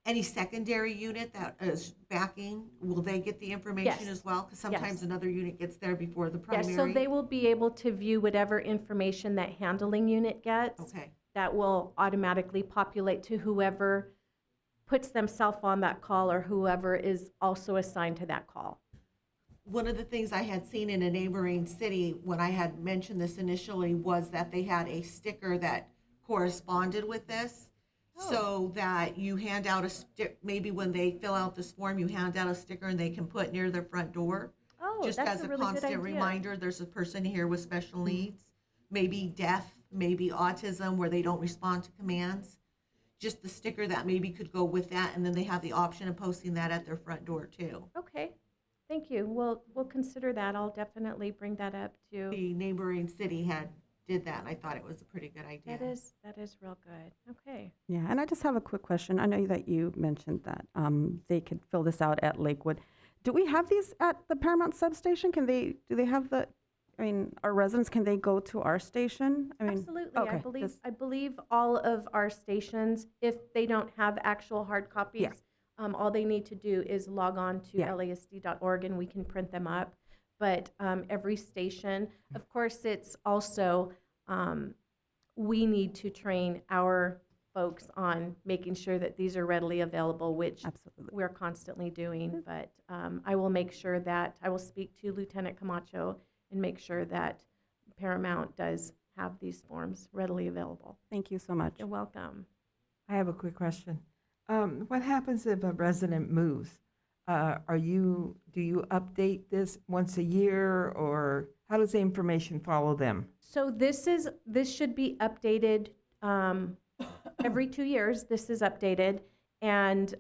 any secondary unit that is backing, will they get the information Yes. as well? Because sometimes Yes. another unit gets there before the primary. Yes, so they will be able to view whatever information that handling unit gets. Okay. That will automatically populate to whoever puts themselves on that call or whoever is also assigned to that call. One of the things I had seen in a neighboring city when I had mentioned this initially was that they had a sticker that corresponded with this. So that you hand out maybe when they fill out this form, you hand out a sticker and they can put near their front door. Oh, Just that's as a really good constant idea. reminder, there's a person here with special needs, maybe deaf, maybe autism, where they don't respond to commands. Just the sticker that maybe could go with that, and then they have the option of posting that at their front door too. Okay, thank you. We'll consider that. I'll definitely bring that up to. The neighboring city did that, and I thought it was a pretty good idea. That is real good. Okay. Yeah, and I just have a quick question. I know that you mentioned that they could fill this out at Lakewood. Do we have these at the Paramount substation? Do they have our residents, can they go to our station? Absolutely. okay, I believe all of our stations, if they don't have actual hard copies, Yeah. all they need to do is log on to Yeah. LASD.org and we can print them up. But every station, of course, it's also, we need to train our folks on making sure that these are readily available, which Absolutely. we're constantly doing. But I will make sure that, I will speak to Lieutenant Camacho and make sure that Paramount does have these forms readily available. Thank you so much. You're welcome. I have a quick question. What happens if a resident moves? Do you update this once a year, or how does the information follow them? So this should be updated every 2 years. This is updated. And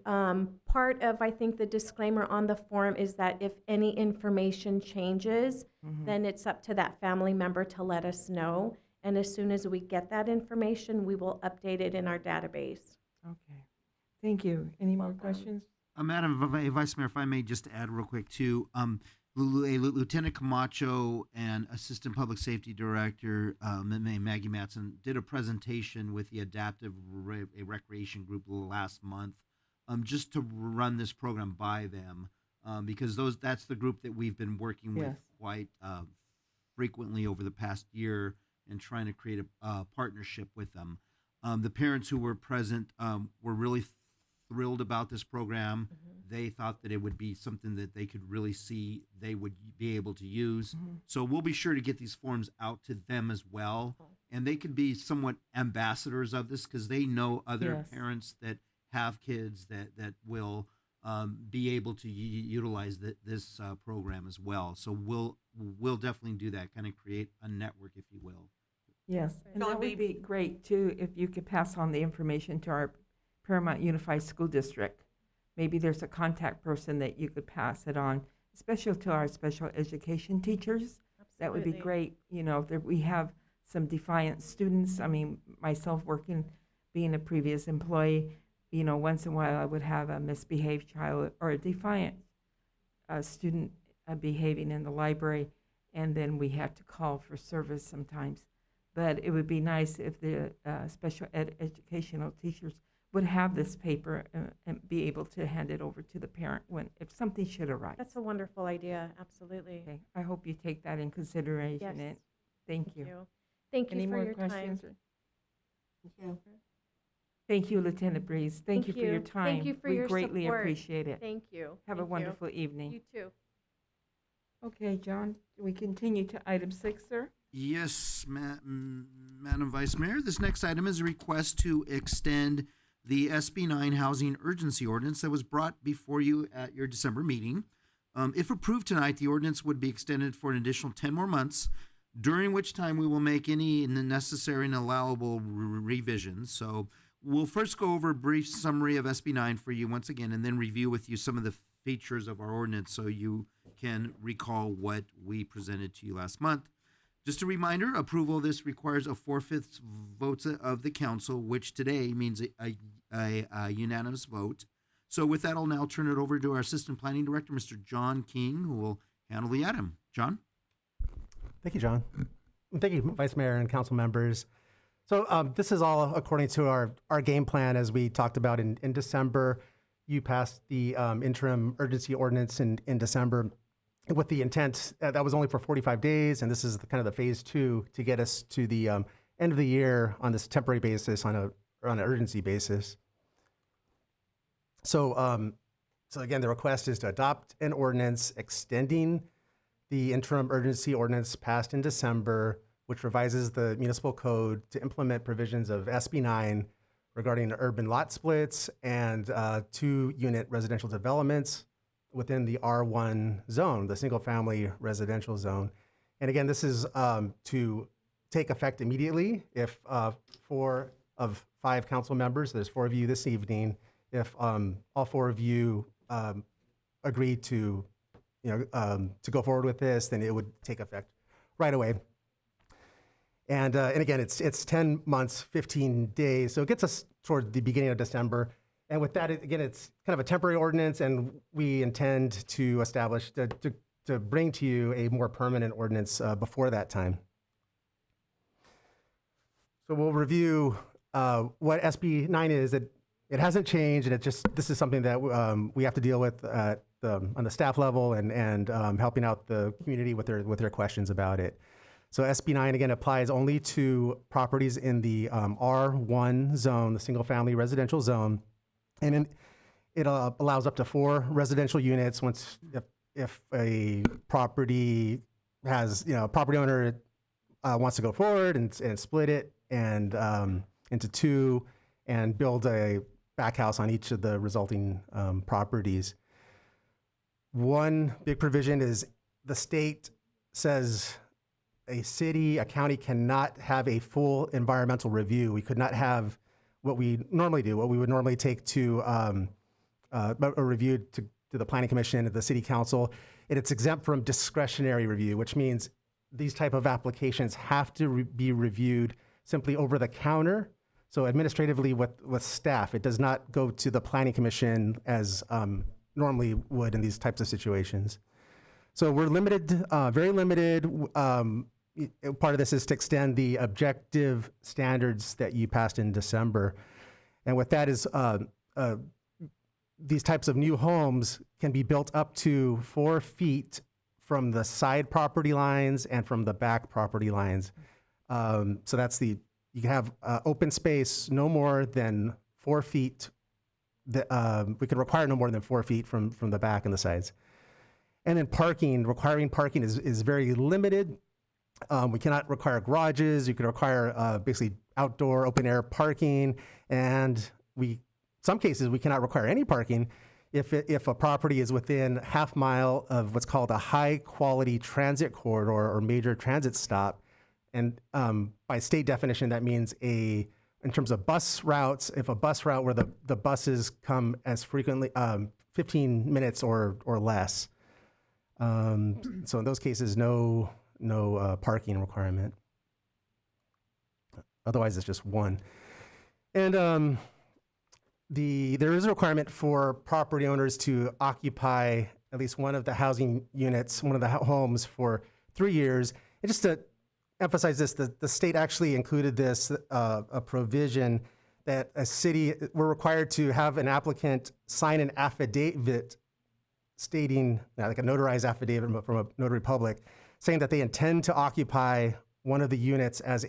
part of, I think, the disclaimer on the form is that if any information changes, then it's up to that family member to let us know. And as soon as we get that information, we will update it in our database. Okay. Thank you. Any more questions? Madam Vice Mayor, if I may just add real quick too, Lieutenant Camacho and Assistant Public Safety Director Maggie Matson did a presentation with the Adaptive Recreation Group last month, just to run this program by them, because that's the group that we've been working with Yes. quite frequently over the past year and trying to create a partnership with them. The parents who were present were really thrilled about this program. They thought that it would be something that they could really see they would be able to use. So we'll be sure to get these forms out to them as well. And they could be somewhat ambassadors of this because they know other Yes. parents that have kids that will be able to utilize this program as well. So we'll definitely do that, kind of create a network, if you will. Yes, and Dawn, that would be great too if you could pass on the information to our Paramount Unified School District. Maybe there's a contact person that you could pass it on, especially to our special education teachers. That would be Absolutely. great. We have some defiant students. I mean, myself being a previous employee, once in a while I would have a misbehaved child or a defiant student behaving in the library, and then we have to call for service sometimes. But it would be nice if the special educational teachers would have this paper and be able to hand it over to the parent if something should arise. That's a wonderful idea. Absolutely. Okay, I hope you take that in consideration. Yes. Thank you. Thank you Any for more your questions? time. Thank you. Thank you, Lieutenant Breeze. Thank you for your time. Thank you for we your greatly support. appreciate it. Thank you. Have a Thank you. wonderful evening. You too. Okay, John, we continue to item 6, sir. Yes, Madam Vice Mayor. This next item is a request to extend the SB 9 Housing Urgency Ordinance that was brought before you at your December meeting. If approved tonight, the ordinance would be extended for an additional 10 more months, during which time we will make any necessary and allowable revisions. So we'll first go over a brief summary of SB 9 for you once again, and then review with you some of the features of our ordinance so you can recall what we presented to you last month. Just a reminder, approval of this requires a 4/5 votes of the council, which today means a unanimous vote. So with that, I'll now turn it over to our Assistant Planning Director, Mr. John King, who will handle the item. John? Thank you, John. And thank you, Vice Mayor and council members. So this is all according to our game plan as we talked about in December. you passed the interim urgency ordinance in December with the intent that was only for 45 days, and this is kind of the phase 2 to get us to the end of the year on this temporary basis on an urgency basis. So, so again, the request is to adopt an ordinance extending the interim urgency ordinance passed in December, which revises the municipal code to implement provisions of SB 9 regarding urban lot splits and 2-unit residential developments within the R1 zone, the single-family residential zone. And again, this is to take effect immediately if 4 of 5 council members, there's 4 of you this evening, if all 4 of you agree to, to go forward with this, then it would take effect right away. And again, it's 10 months, 15 days, so it gets us toward the beginning of December. And with that, again, it's kind of a temporary ordinance, and we intend to establish, to bring to you a more permanent ordinance before that time. So we'll review what SB 9 is. It hasn't changed, and this is something that we have to deal with on the staff level and helping out the community with their questions about it. So SB 9, again, applies only to properties in the R1 zone, the single-family residential zone. And it allows up to 4 residential units if a property has, a property owner wants to go forward and split it and into 2 and build a back house on each of the resulting properties. One big provision is the state says a city, a county cannot have a full environmental review. We could not have what we normally do, what we would normally take to a review to the Planning Commission, to the City Council. And it's exempt from discretionary review, which means these type of applications have to be reviewed simply over the counter. So administratively with staff, it does not go to the Planning Commission as normally would in these types of situations. So we're limited, very limited. Part of this is to extend the objective standards that you passed in December. And what that is, these types of new homes can be built up to 4 feet from the side property lines and from the back property lines. So that's you can have open space no more than 4 feet. We could require no more than 4 feet from the back and the sides. And then requiring parking is very limited. We cannot require garages. You can require basically outdoor open air parking, and some cases we cannot require any parking if a property is within half mile of what's called a high quality transit corridor or major transit stop. And by state definition, that means in terms of bus routes, if a bus route where the buses come as frequently 15 minutes or less. So in those cases, no parking requirement. Otherwise, it's just 1. And there is a requirement for property owners to occupy at least one of the housing units, one of the homes for 3 years. And just to emphasize this, the state actually included this a provision that we're required to have an applicant sign an affidavit stating, like a notarized affidavit from a notary public, saying that they intend to occupy one of the units as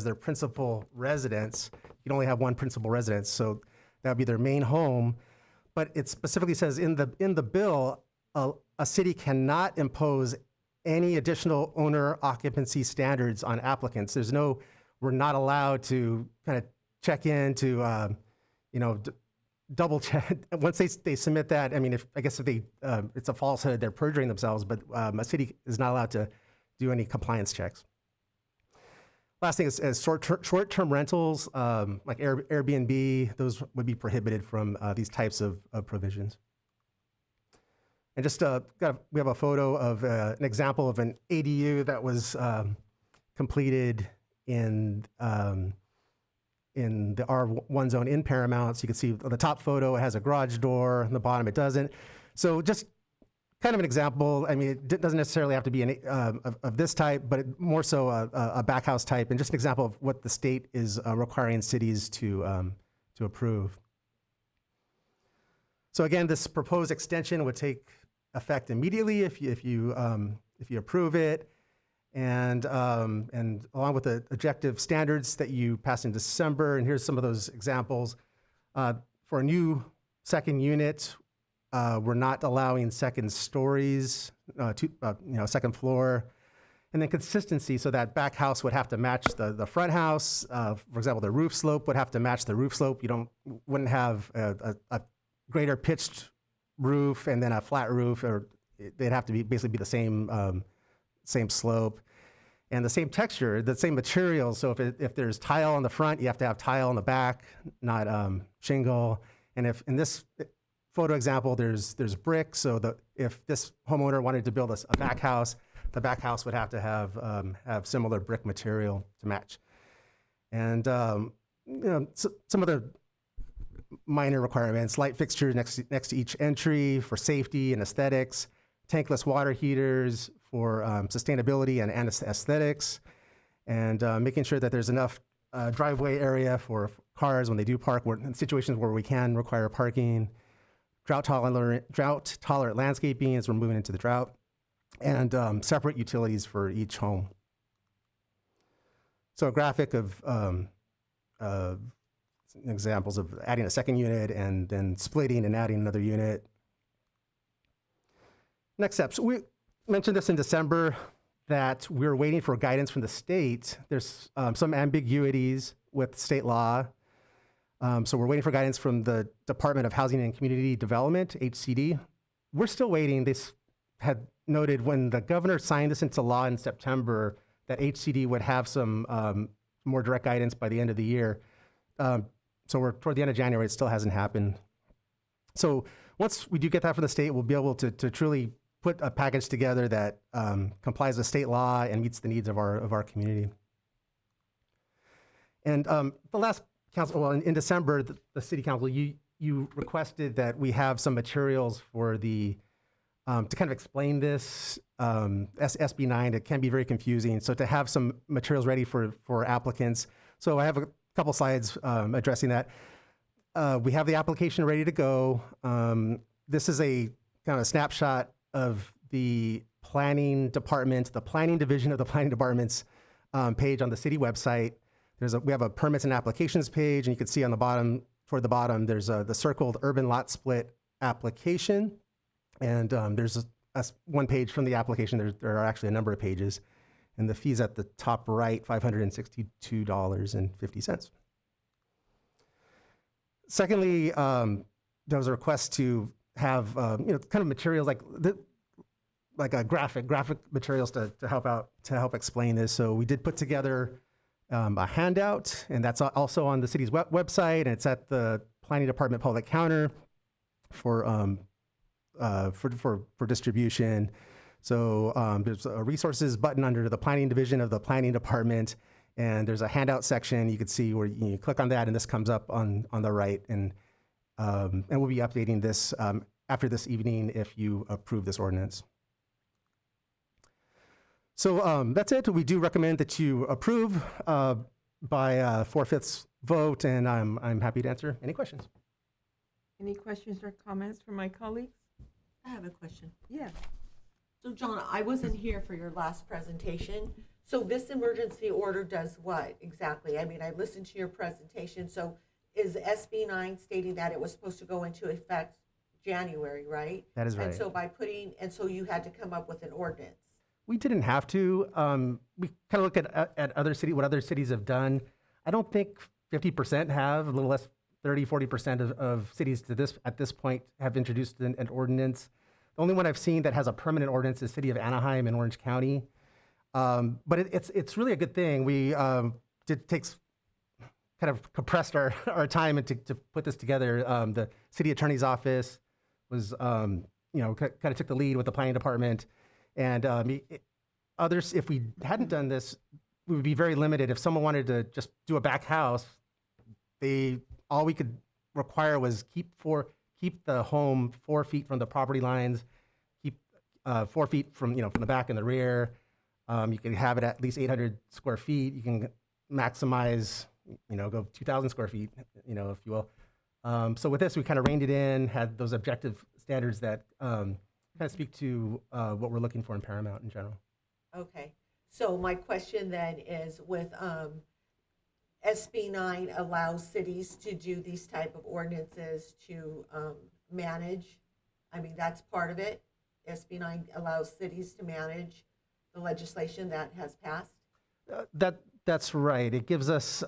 their principal residence. You can only have one principal residence, so that would be their main home. But it specifically says in the bill, a city cannot impose any additional owner occupancy standards on applicants. We're not allowed to kind of check in to, double check once they submit that. I mean, if it's a falsehood, they're perjuring themselves, but a city is not allowed to do any compliance checks. Last thing is short-term rentals, like Airbnb, those would be prohibited from these types of provisions. And just we have a photo of an example of an ADU that was completed in the R1 zone in Paramount. So you can see the top photo, it has a garage door, on the bottom it doesn't. So just kind of an example. I mean, it doesn't necessarily have to be of this type, but more so a back house type, and just an example of what the state is requiring cities to approve. So again, this proposed extension would take effect immediately if you approve it, and along with the objective standards that you passed in December. And here's some of those examples. For a new second unit, we're not allowing second stories, second floor. And then consistency, so that back house would have to match the front house. For example, the roof slope would have to match the roof slope. Wouldn't have a greater pitched roof and then a flat roof, or they'd have to basically be the same slope and the same texture, the same materials. So if there's tile on the front, you have to have tile on the back, not shingle. And if in this photo example, there's brick, so if this homeowner wanted to build a back house, the back house would have to have similar brick material to match. And some other minor requirements: light fixtures next to each entry for safety and aesthetics, tankless water heaters for sustainability and aesthetics, and making sure that there's enough driveway area for cars when they do park, in situations where we can require parking. Drought tolerant landscaping as we're moving into the drought, and separate utilities for each home. So a graphic of examples of adding a second unit and then splitting and adding another unit. Next steps. We mentioned this in December that we're waiting for guidance from the state. There's some ambiguities with state law. So we're waiting for guidance from the Department of Housing and Community Development, HCD. We're still waiting. They had noted when the governor signed this into law in September that HCD would have some more direct guidance by the end of the year. So we're toward the end of January. It still hasn't happened. So once we do get that from the state, we'll be able to truly put a package together that complies with state law and meets the needs of our community. And the last council, well, in December, the city council, you requested that we have some materials for the to kind of explain this SB 9. It can be very confusing, so to have some materials ready for applicants. So I have a couple slides addressing that. We have the application ready to go. This is a kind of snapshot of the planning department, the planning division of the planning department's page on the city website. We have a permits and applications page, and you can see on the bottom, toward the bottom, there's the circled urban lot split application. And there's one page from the application. There are actually a number of pages. And the fee's at the top right, $562.50. Secondly, there was a request to have kind of materials like a graphic materials to help explain this. So we did put together a handout, and that's also on the city's website, and it's at the Planning Department public counter for distribution. So there's a resources button under the planning division of the planning department, and there's a handout section. You can see where you click on that, and this comes up on the right. And we'll be updating this after this evening if you approve this ordinance. So that's it. We do recommend that you approve by 4/5 vote, and I'm happy to answer any questions. Any questions or comments from my colleagues? I have a question. Yes. So John, I wasn't here for your last presentation. So this emergency order does what exactly? I mean, I listened to your presentation. So is SB 9 stating that it was supposed to go into effect January, right? That is right. And so you had to come up with an ordinance. We didn't have to. We kind of looked at what other cities have done. I don't think 50% have, a little less, 40% of cities at this point have introduced an ordinance. The only one I've seen that has a permanent ordinance is the city of Anaheim in Orange County. But it's really a good thing. We compressed our time to put this together. The city attorney's office was, kind of took the lead with the planning department. And others, if we hadn't done this, we would be very limited. If someone wanted to just do a back house, all we could require was keep the home 4 feet from the property lines, keep 4 feet from the back and the rear. You can have it at least 800 square feet. You can maximize, go 2,000 square feet, if you will. So with this, we kind of reined it in, had those objective standards that kind of speak to what we're looking for in Paramount in general. Okay, so my question then is with SB 9 allows cities to do these type of ordinances to manage. I mean, that's part of it. SB 9 allows cities to manage the legislation that has passed. That's right. It gives us,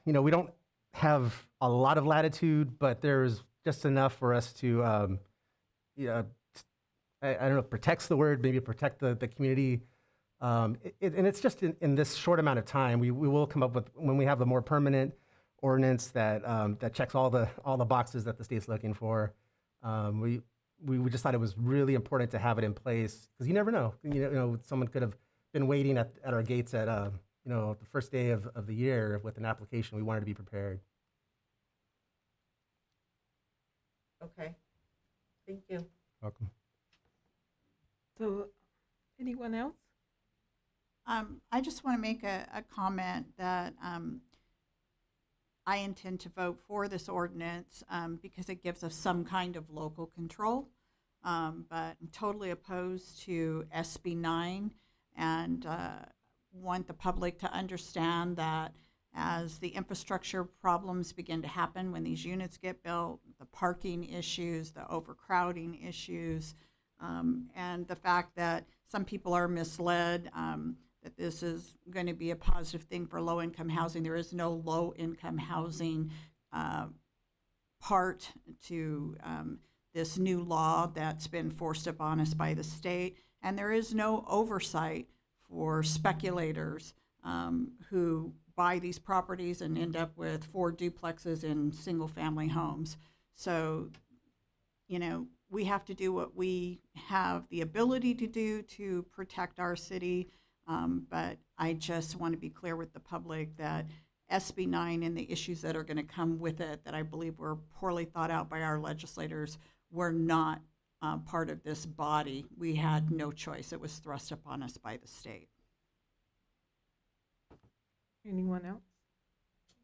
we don't have a lot of latitude, but there's just enough for us to, I don't know if protect's the word, maybe protect the community. And it's just in this short amount of time, we will come up with, when we have a more permanent ordinance that that checks all the boxes that the state's looking for. We just thought it was really important to have it in place because you never know. Someone could have been waiting at our gates at the first day of the year with an application. We wanted to be prepared. Okay, thank you. Welcome. So, anyone else? I just want to make a comment that I intend to vote for this ordinance because it gives us some kind of local control. But I'm totally opposed to SB 9 and want the public to understand that as the infrastructure problems begin to happen when these units get built, the parking issues, the overcrowding issues, and the fact that some people are misled that this is going to be a positive thing for low-income housing. There is no low-income housing part to this new law that's been forced upon us by the state, and there is no oversight for speculators who buy these properties and end up with 4 duplexes in single-family homes. So, we have to do what we have the ability to do to protect our city, but I just want to be clear with the public that SB 9 and the issues that are going to come with it that I believe were poorly thought out by our legislators were not part of this body. We had no choice. It was thrust upon us by the state. Anyone else?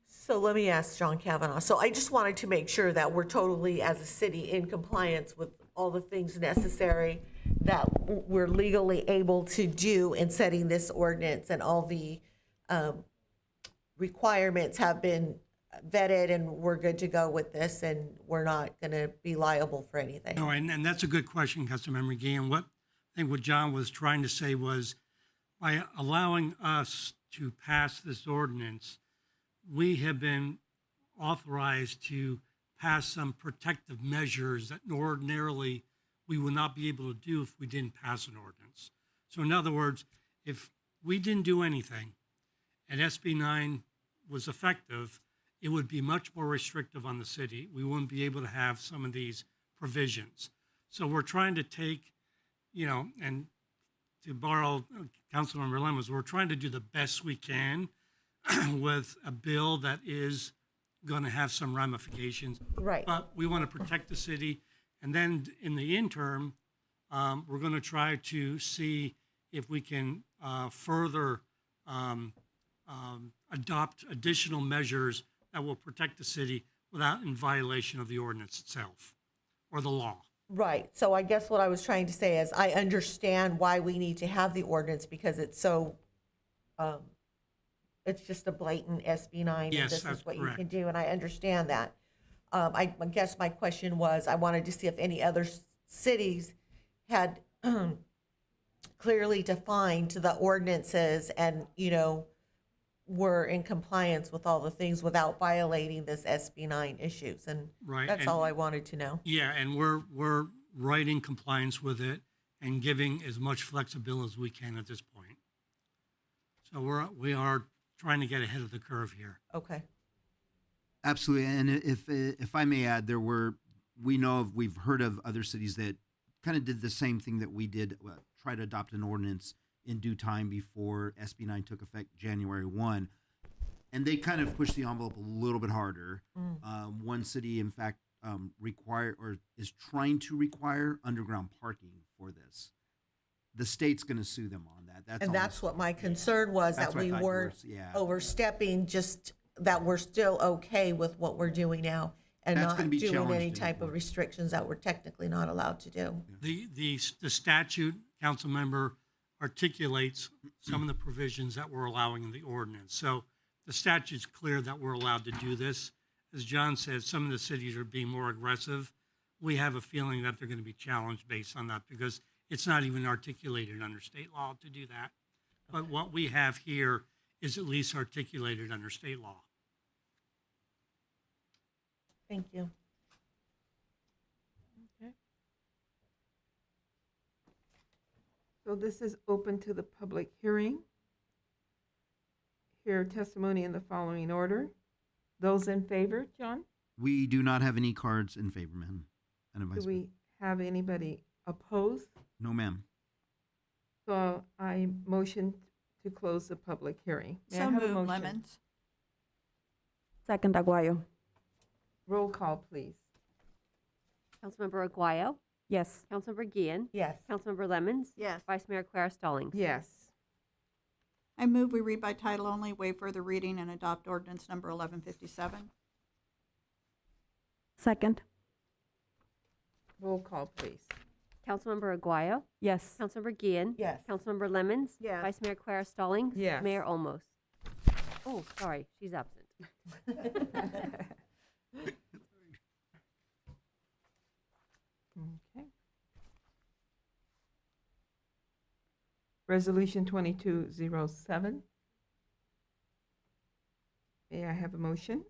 So let me ask John Kavanaugh. So I just wanted to make sure that we're totally, as a city, in compliance with all the things necessary that we're legally able to do in setting this ordinance, and all the requirements have been vetted and we're good to go with this, and we're not going to be liable for anything. No, and that's a good question, Councilmember McGee. And I think what John was trying to say was, by allowing us to pass this ordinance, we have been authorized to pass some protective measures that ordinarily we would not be able to do if we didn't pass an ordinance. So in other words, if we didn't do anything and SB 9 was effective, it would be much more restrictive on the city. We wouldn't be able to have some of these provisions. So we're trying to take, and to borrow Councilmember Lemons, we're trying to do the best we can with a bill that is going to have some ramifications. Right. But we want to protect the city. And then in the interim, we're going to try to see if we can further adopt additional measures that will protect the city without in violation of the ordinance itself or the law. Right. So I guess what I was trying to say is I understand why we need to have the ordinance, because it's so, it's just a blatant SB 9 Yes, and this that's is what correct. you can do, and I understand that. I guess my question was, I wanted to see if any other cities had clearly defined the ordinances and, were in compliance with all the things without violating this SB 9 issues. And Right, that's and- all I wanted to know. Yeah, and we're right in compliance with it and giving as much flexibility as we can at this point. So we are trying to get ahead of the curve here. Okay. Absolutely, and if I may add, we've heard of other cities that kind of did the same thing that we did, try to adopt an ordinance in due time before SB 9 took effect January 1, and they kind of pushed the envelope a little bit harder. One city, in fact, is trying to require underground parking for this. The state's going to sue them on that. That's what my concern was, That's that what I we thought you were- weren't yeah. overstepping, just that we're still okay with what we're doing now. and That's not gonna be doing challenged any in type of court. restrictions that we're technically not allowed to do. The statute, council member, articulates some of the provisions that we're allowing in the ordinance. So the statute's clear that we're allowed to do this. As John said, some of the cities are being more aggressive. We have a feeling that they're going to be challenged based on that because it's not even articulated under state law to do that. But what we have here is at least articulated under state law. Thank you. Okay. So this is open to the public hearing. Hear testimony in the following order. Those in favor, John? We do not have any cards in favor, Madam Vice Do Mayor. we have anybody opposed? No, ma'am. So I motion to close the public hearing. May I So have a moved, motion? Lemons. Second, Aguayo. Roll call, please. Councilmember Aguayo, Yes. Councilmember Guillen, Yes. Councilmember Lemons, Yes. Vice Mayor Quer Stallings. Yes. I move we read by title only, waive further reading, and adopt ordinance number 1157. Second. Roll call, please. Councilmember Aguayo, Yes. Councilmember Guillen, Yes. Councilmember Lemons, Yes. Vice Mayor Quer Stallings, Yes. Mayor Olmos. Oh, sorry, she's absent. Okay. Resolution 2207. May I have a motion?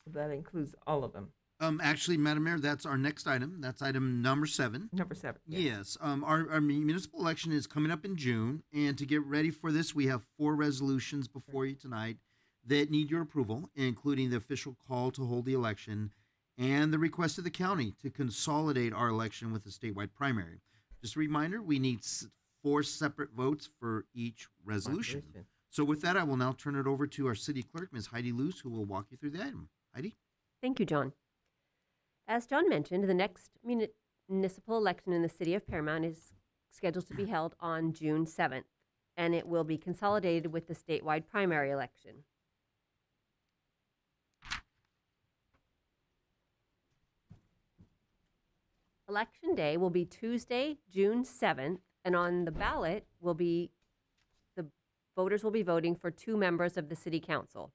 That includes all of them. Actually, Madam Mayor, that's our next item. That's item number 7. Number 7. Yes. Our municipal election is coming up in June, and to get ready for this, we have 4 resolutions before you tonight that need your approval, including the official call to hold the election and the request of the county to consolidate our election with a statewide primary. Just a reminder, we need 4 separate votes for each resolution. So with that, I will now turn it over to our city clerk, Ms. Heidi Luce, who will walk you through the item. Heidi? Thank you, John. As John mentioned, the next municipal election in the city of Paramount is scheduled to be held on June 7th, and it will be consolidated with the statewide primary election. Election day will be Tuesday, June 7th, and on the ballot will be the voters will be voting for 2 members of the city council.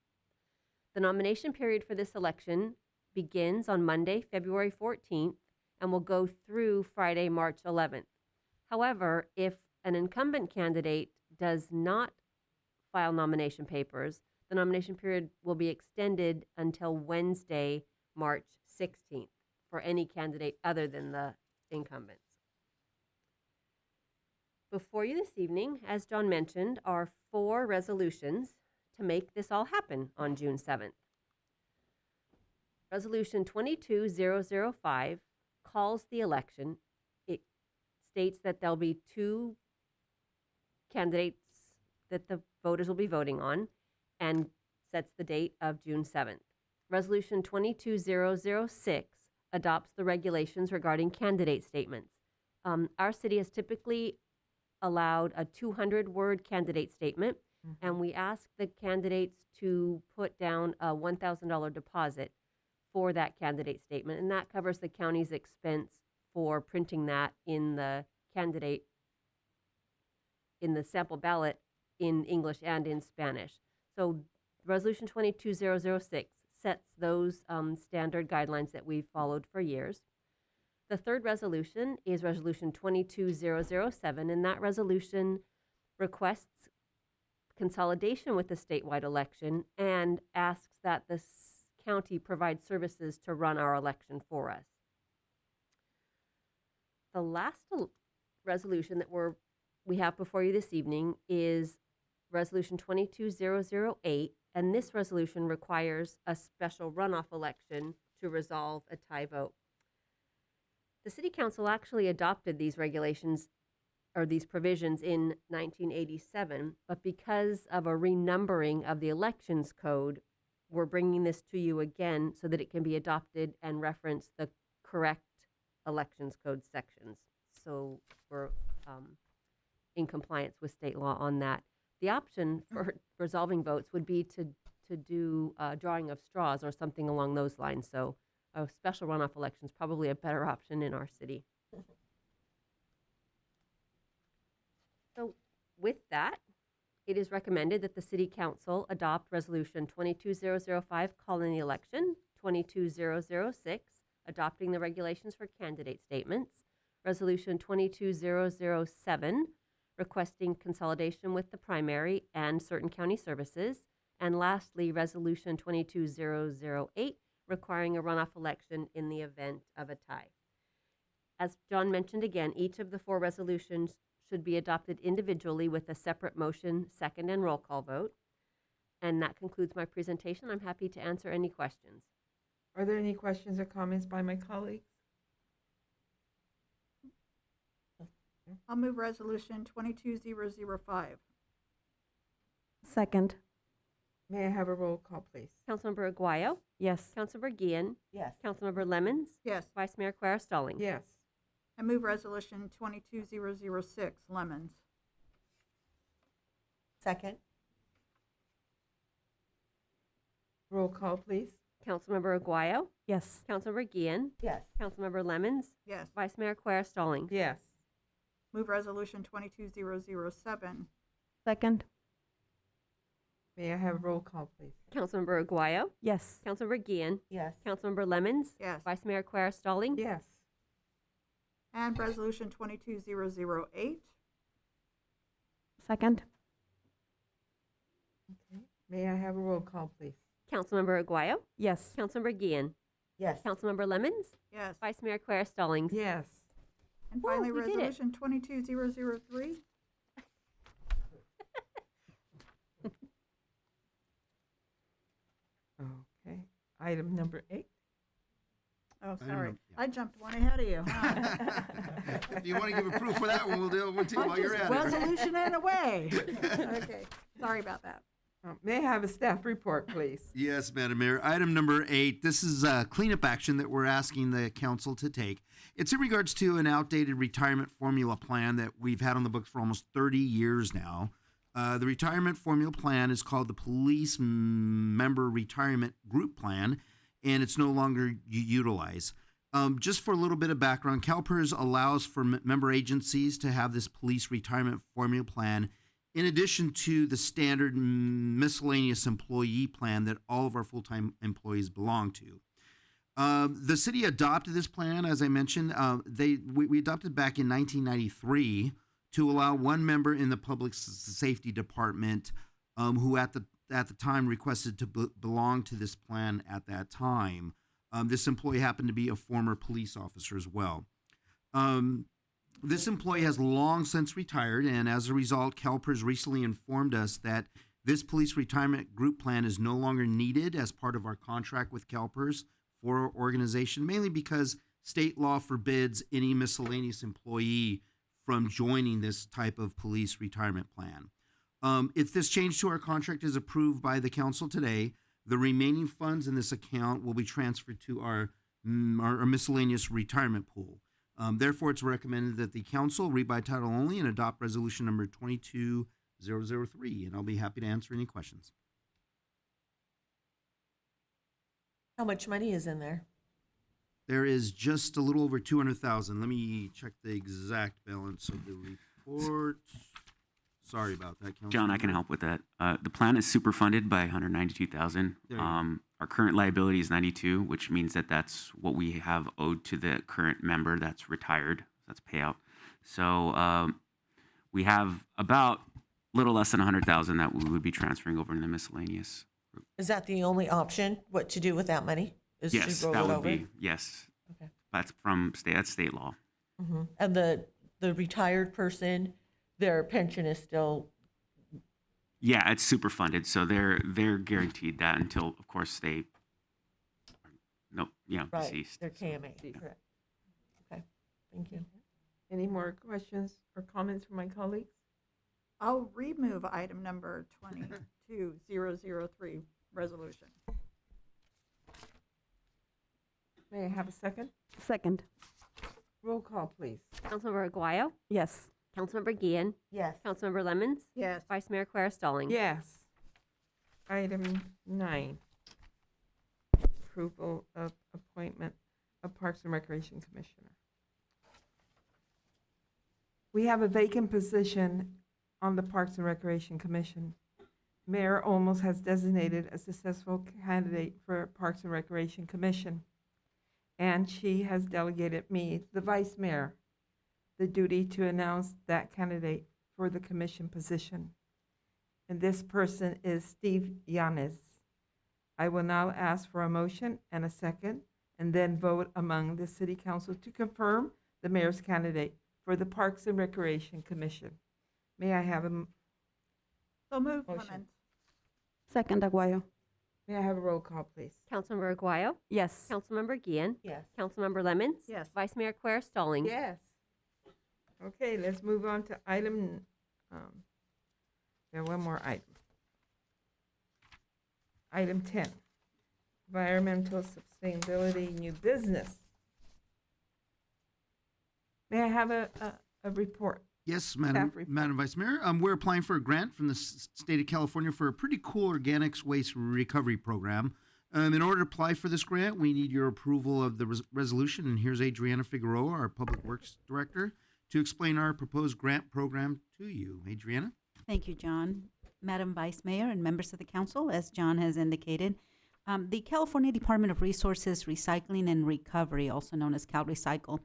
The nomination period for this election begins on Monday, February 14th, and will go through Friday, March 11th. However, if an incumbent candidate does not file nomination papers, the nomination period will be extended until Wednesday, March 16th, for any candidate other than the incumbents. Before you this evening, as John mentioned, are 4 resolutions to make this all happen on June 7th. Resolution 22005 calls the election. It states that there'll be 2 candidates that the voters will be voting on and sets the date of June 7th. Resolution 22006 adopts the regulations regarding candidate statements. Our city has typically allowed a 200-word candidate statement, and we ask the candidates to put down a $1,000 deposit for that candidate statement, and that covers the county's expense for printing that in the candidate, in the sample ballot in English and in Spanish. So Resolution 22006 sets those standard guidelines that we've followed for years. The third resolution is Resolution 22007, and that resolution requests consolidation with the statewide election and asks that the county provide services to run our election for us. The last resolution that we have before you this evening is Resolution 22008, and this resolution requires a special runoff election to resolve a tie vote. The City Council actually adopted these regulations or these provisions in 1987, but because of a renumbering of the elections code, we're bringing this to you again so that it can be adopted and reference the correct elections code sections. So we're in compliance with state law on that. The option for resolving votes would be to to do drawing of straws or something along those lines. So a special runoff election is probably a better option in our city. So with that, it is recommended that the City Council adopt Resolution 22005, calling the election, 22006, adopting the regulations for candidate statements, Resolution 22007, requesting consolidation with the primary and certain county services, and lastly, Resolution 22008, requiring a runoff election in the event of a tie. As John mentioned again, each of the 4 resolutions should be adopted individually with a separate motion, second, and roll call vote. And that concludes my presentation. I'm happy to answer any questions. Are there any questions or comments by my colleagues? I'll move resolution 22005. Second. May I have a roll call, please? Councilmember Aguayo? Yes. Councilmember Guillen? Yes. Councilmember Lemons? Yes. Vice Mayor Quer Stallings? Yes. I move resolution 22006, Lemons. Second. Roll call, please. Councilmember Aguayo? Yes. Councilmember Guillen? Yes. Councilmember Lemons? Yes. Vice Mayor Quer Stallings? Yes. Move resolution 22007. Second. May I have a roll call, please? Councilmember Aguayo? Yes. Councilmember Guillen? Yes. Councilmember Lemons? Yes. Vice Mayor Quer Stallings? Yes. And resolution 22008. Second. Okay. May I have a roll call, please? Councilmember Aguayo? Yes. Councilmember Guillen? Yes. Councilmember Lemons? Yes. Vice Mayor Quer Stallings? Yes. And Woo, finally, we did it. resolution 22003. Okay. Item number 8. Oh, don't sorry. know. I jumped one ahead of you. If you want to give a proof for that one, we'll do it one too while you're at it. Resolution and away. Okay. Sorry about that. May I have a staff report, please? Yes, Madam Mayor. Item number 8, this is a cleanup action that we're asking the council to take. It's in regards to an outdated retirement formula plan that we've had on the books for almost 30 years now. The retirement formula plan is called the Police Member Retirement Group Plan, and it's no longer utilized. Just for a little bit of background, CalPERS allows for member agencies to have this police retirement formula plan in addition to the standard miscellaneous employee plan that all of our full-time employees belong to. The city adopted this plan, as I mentioned. We adopted back in 1993 to allow one member in the public safety department who at the time requested to belong to this plan at that time. This employee happened to be a former police officer as well. This employee has long since retired, and as a result, CalPERS recently informed us that this police retirement group plan is no longer needed as part of our contract with CalPERS for our organization, mainly because state law forbids any miscellaneous employee from joining this type of police retirement plan. If this change to our contract is approved by the council today, the remaining funds in this account will be transferred to our miscellaneous retirement pool. Therefore, it's recommended that the council read by title only and adopt resolution number 22003, and I'll be happy to answer any questions. How much money is in there? There is just a little over 200,000. Let me check the exact balance of the report. Sorry about that, Councilman. John, I can help with that. The plan is super funded by 192,000. There you go. Our current liability is 92, which means that that's what we have owed to the current member that's retired. That's payout. So we have about little less than 100,000 that we would be transferring over in the miscellaneous. Is that the only option? What to do with that money? Is Yes, to roll that it would over? be, yes. Okay. That's state law. Mm-hmm. And the retired person, their pension is still. Yeah, it's super funded, so they're guaranteed that until, of course, they Right, deceased. their KMA, correct. Okay, thank you. Any more questions or comments from my colleagues? I'll remove item number 22003, resolution. May I have a second? Second. Roll call, please. Councilmember Aguayo? Yes. Councilmember Guillen? Yes. Councilmember Lemons? Yes. Vice Mayor Quer Stallings? Yes. Item 9, approval of appointment of Parks and Recreation Commissioner. We have a vacant position on the Parks and Recreation Commission. Mayor Olmos has designated a successful candidate for Parks and Recreation Commission, and she has delegated me, the vice mayor, the duty to announce that candidate for the commission position. And this person is Steve Yanes. I will now ask for a motion and a second, and then vote among the city council to confirm the mayor's candidate for the Parks and Recreation Commission. May I have a So move, Motion. Lemons. Second, Aguayo. may I have a roll call, please? Councilmember Aguayo. Yes. Councilmember Gian. Yes. Councilmember Lemons. Yes. Vice Mayor Quer Stallings. Yes. Okay, let's move on to item, one more item. Item 10, environmental sustainability, new business. May I have a report? Yes, Madam report. Vice Mayor. We're applying for a grant from the state of California for a pretty cool organics waste recovery program. In order to apply for this grant, we need your approval of the resolution. And here's Adriana Figueroa, our Public Works Director, to explain our proposed grant program to you. Adriana? Thank you, John. Madam Vice Mayor and members of the council, as John has indicated, the California Department of Resources, Recycling and Recovery, also known as CalRecycle,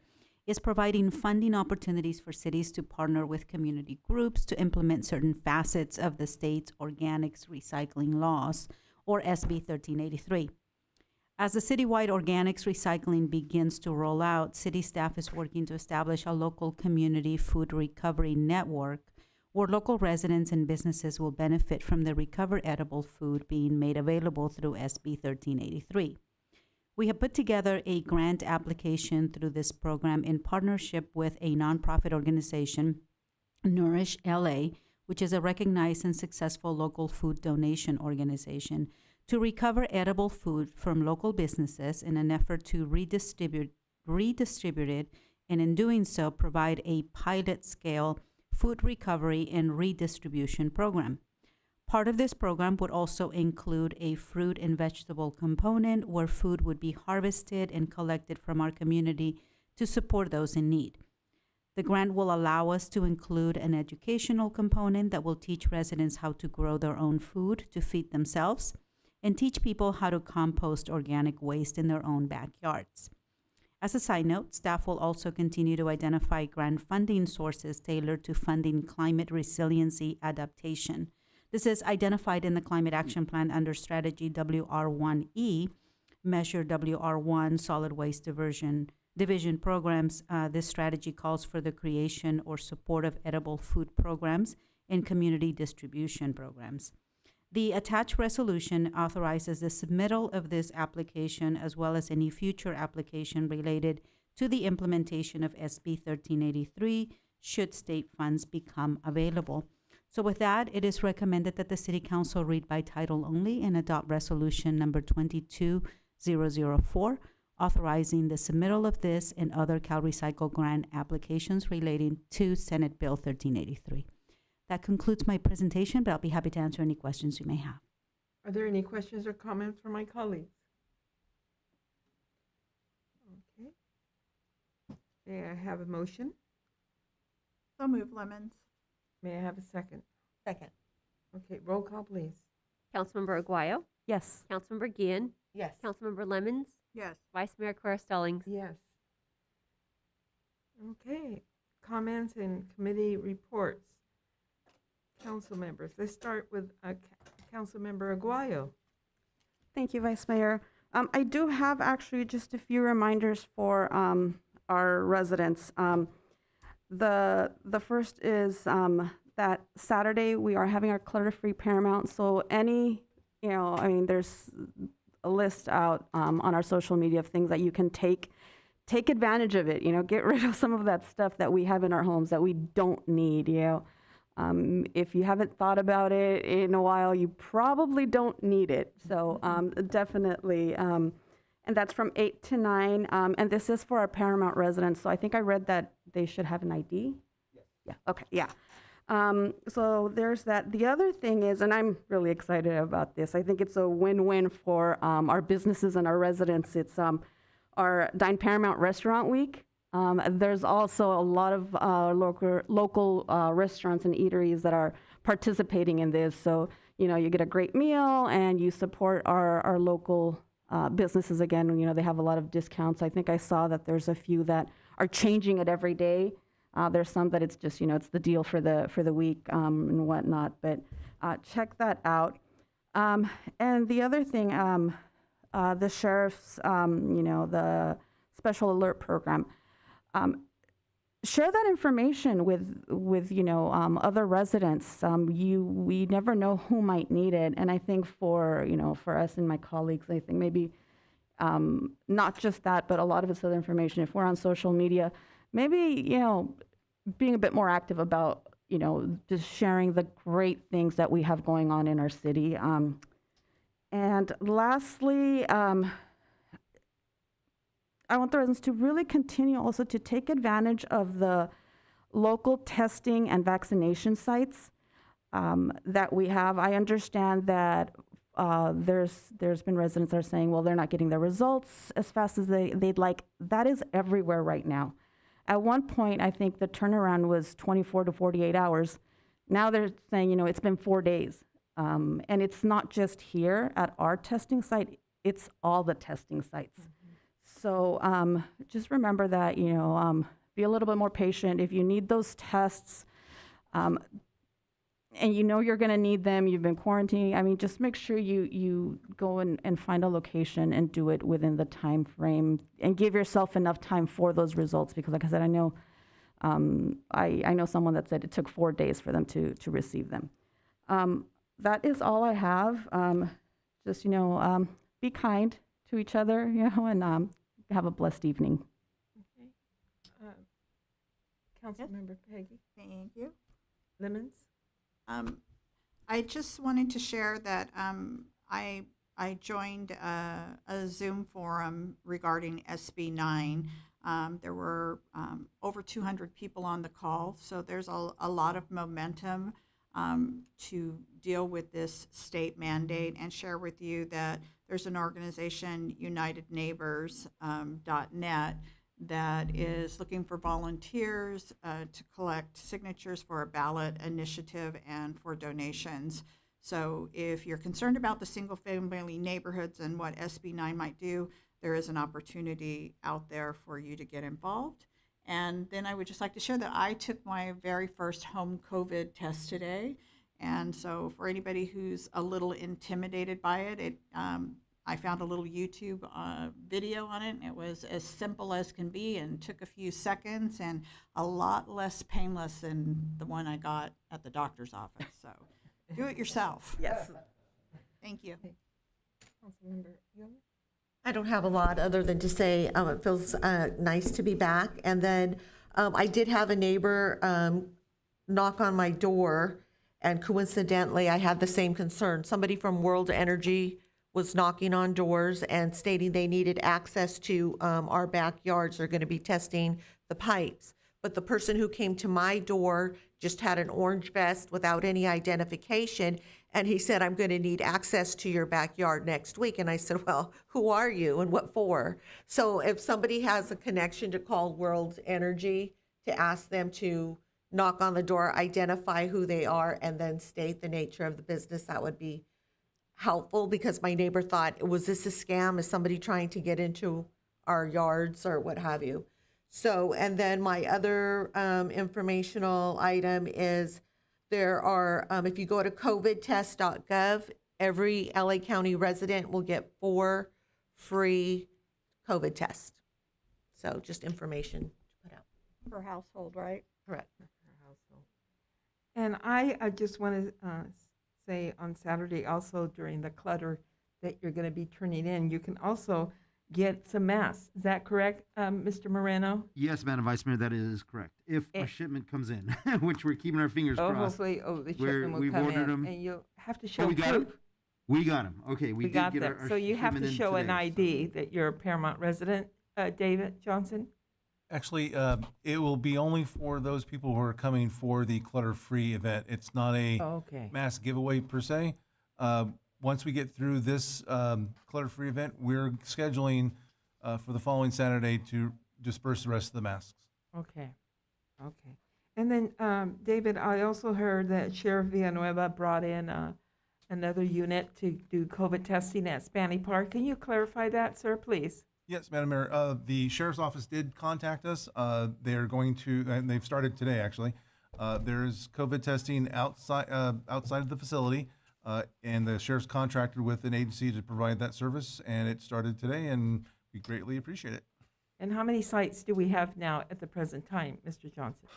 is providing funding opportunities for cities to partner with community groups to implement certain facets of the state's organics recycling laws, or SB 1383. As the citywide organics recycling begins to roll out, city staff is working to establish a local community food recovery network where local residents and businesses will benefit from the recovered edible food being made available through SB 1383. We have put together a grant application through this program in partnership with a nonprofit organization, Nourish LA, which is a recognized and successful local food donation organization, to recover edible food from local businesses in an effort to redistribute it, and in doing so, provide a pilot-scale food recovery and redistribution program. Part of this program would also include a fruit and vegetable component where food would be harvested and collected from our community to support those in need. The grant will allow us to include an educational component that will teach residents how to grow their own food to feed themselves and teach people how to compost organic waste in their own backyards. As a side note, staff will also continue to identify grant funding sources tailored to funding climate resiliency adaptation. This is identified in the Climate Action Plan under Strategy WR1E, Measure WR1 Solid Waste Division Programs. This strategy calls for the creation or support of edible food programs and community distribution programs. The attached resolution authorizes the submittal of this application as well as any future application related to the implementation of SB 1383 should state funds become available. So with that, it is recommended that the City Council read by title only and adopt resolution number 22004, authorizing the submittal of this and other CalRecycle grant applications relating to Senate Bill 1383. That concludes my presentation, but I'll be happy to answer any questions you may have. Are there any questions or comments from my colleagues? Okay. May I have a motion? So move, Lemons. May I have a second? Second. Okay, roll call, please. Councilmember Aguayo. Yes. Councilmember Gian. Yes. Councilmember Lemons. Yes. Vice Mayor Quer Stallings. Yes. Okay, comments and committee reports. Council members, let's start with Councilmember Aguayo. Thank you, Vice Mayor. I do have actually just a few reminders for our residents. The first is that Saturday we are having our clutter-free Paramount. So there's a list out on our social media of things that you can take advantage of it. Get rid of some of that stuff that we have in our homes that we don't need. If you haven't thought about it in a while, you probably don't need it. So definitely, and that's from 8 to 9. And this is for our Paramount residents. So I think I read that they should have an ID. Yes. Yeah. Okay. Yeah. So there's that. The other thing is, and I'm really excited about this, I think it's a win-win for our businesses and our residents. It's our Dine Paramount Restaurant Week. There's also a lot of local restaurants and eateries that are participating in this. So, you know, you get a great meal and you support our local businesses again. You know, they have a lot of discounts. I think I saw that there's a few that are changing it every day. There's some that it's just, you know, it's the deal for the week and whatnot. But check that out. And the other thing, the sheriff's, you know, the special alert program. Share that information with you know, other residents. We never know who might need it, and I think for us and my colleagues, I think maybe not just that, but a lot of this other information. If we're on social media, maybe, you know, being a bit more active about, you know, just sharing the great things that we have going on in our city. And lastly, I want the residents to really continue also to take advantage of the local testing and vaccination sites that we have. I understand that there's been residents that are saying, well, they're not getting their results as fast as they'd like. That is everywhere right now. At one point, I think the turnaround was 24 to 48 hours. Now they're saying, you know, it's been 4 days. And it's not just here at our testing site, it's all the testing sites. So just remember that, you know, be a little bit more patient. If you need those tests and you know you're going to need them, you've been quarantining, I mean, just make sure you go and find a location and do it within the time frame and give yourself enough time for those results, because like I said, I know I know someone that said it took 4 days for them to receive them. That is all I have. Just, you know, be kind to each other, you know, and have a blessed evening. Okay. Councilmember Peggy Thank you. Lemons. I just wanted to share that I joined a Zoom forum regarding SB 9. There were over 200 people on the call, so there's a lot of momentum to deal with this state mandate, and share with you that there's an organization, UnitedNeighbors.net, that is looking for volunteers to collect signatures for a ballot initiative and for donations. So if you're concerned about the single-family neighborhoods and what SB 9 might do, there is an opportunity out there for you to get involved. And then I would just like to share that I took my very first home COVID test today. And so for anybody who's a little intimidated by it, I found a little YouTube video on it, and it was as simple as can be and took a few seconds and a lot less painless than the one I got at the doctor's office. So do it yourself. Yes. Thank you. Councilmember Young. I don't have a lot other than to say it feels nice to be back. And then I did have a neighbor knock on my door, and coincidentally, I had the same concern. Somebody from World Energy was knocking on doors and stating they needed access to our backyards. They're going to be testing the pipes. But the person who came to my door just had an orange vest without any identification. And he said, I'm going to need access to your backyard next week. And I said, well, who are you and what for? So if somebody has a connection to call World Energy to ask them to knock on the door, identify who they are, and then state the nature of the business, that would be helpful, because my neighbor thought, was this a scam? Is somebody trying to get into our yards or what have you? So, and then my other informational item is there are, if you go to covidtest.gov, every LA County resident will get 4 free COVID tests. So just information to put out. Per household, right? Correct. And I just want to say on Saturday also during the clutter that you're going to be turning in, you can also get some masks. Is that correct, Mr. Moreno? Yes, Madam Vice Mayor, that is correct. If a shipment comes in, which we're keeping our fingers crossed. Hopefully, the shipment will we've come ordered in. them. And you'll have to show Oh, we got them? proof. We got them. Okay, we We did got get them. our So you have shipment to in show an today, ID that you're a Paramount resident, David Johnson. Actually, it will be only for those people who are coming for the clutter-free event. It's not a Okay. mass giveaway per se. Once we get through this clutter-free event, we're scheduling for the following Saturday to disperse the rest of the masks. Okay. Okay. And then, David, I also heard that Sheriff Villanueva brought in another unit to do COVID testing at Spanny Park. Can you clarify that, sir, please? Yes, Madam Mayor. The sheriff's office did contact us. They're going to, and they've started today actually. There's COVID testing outside of the facility, and the sheriff's contracted with an agency to provide that service, and it started today, and we greatly appreciate it. And how many sites do we have now at the present time, Mr. Johnson?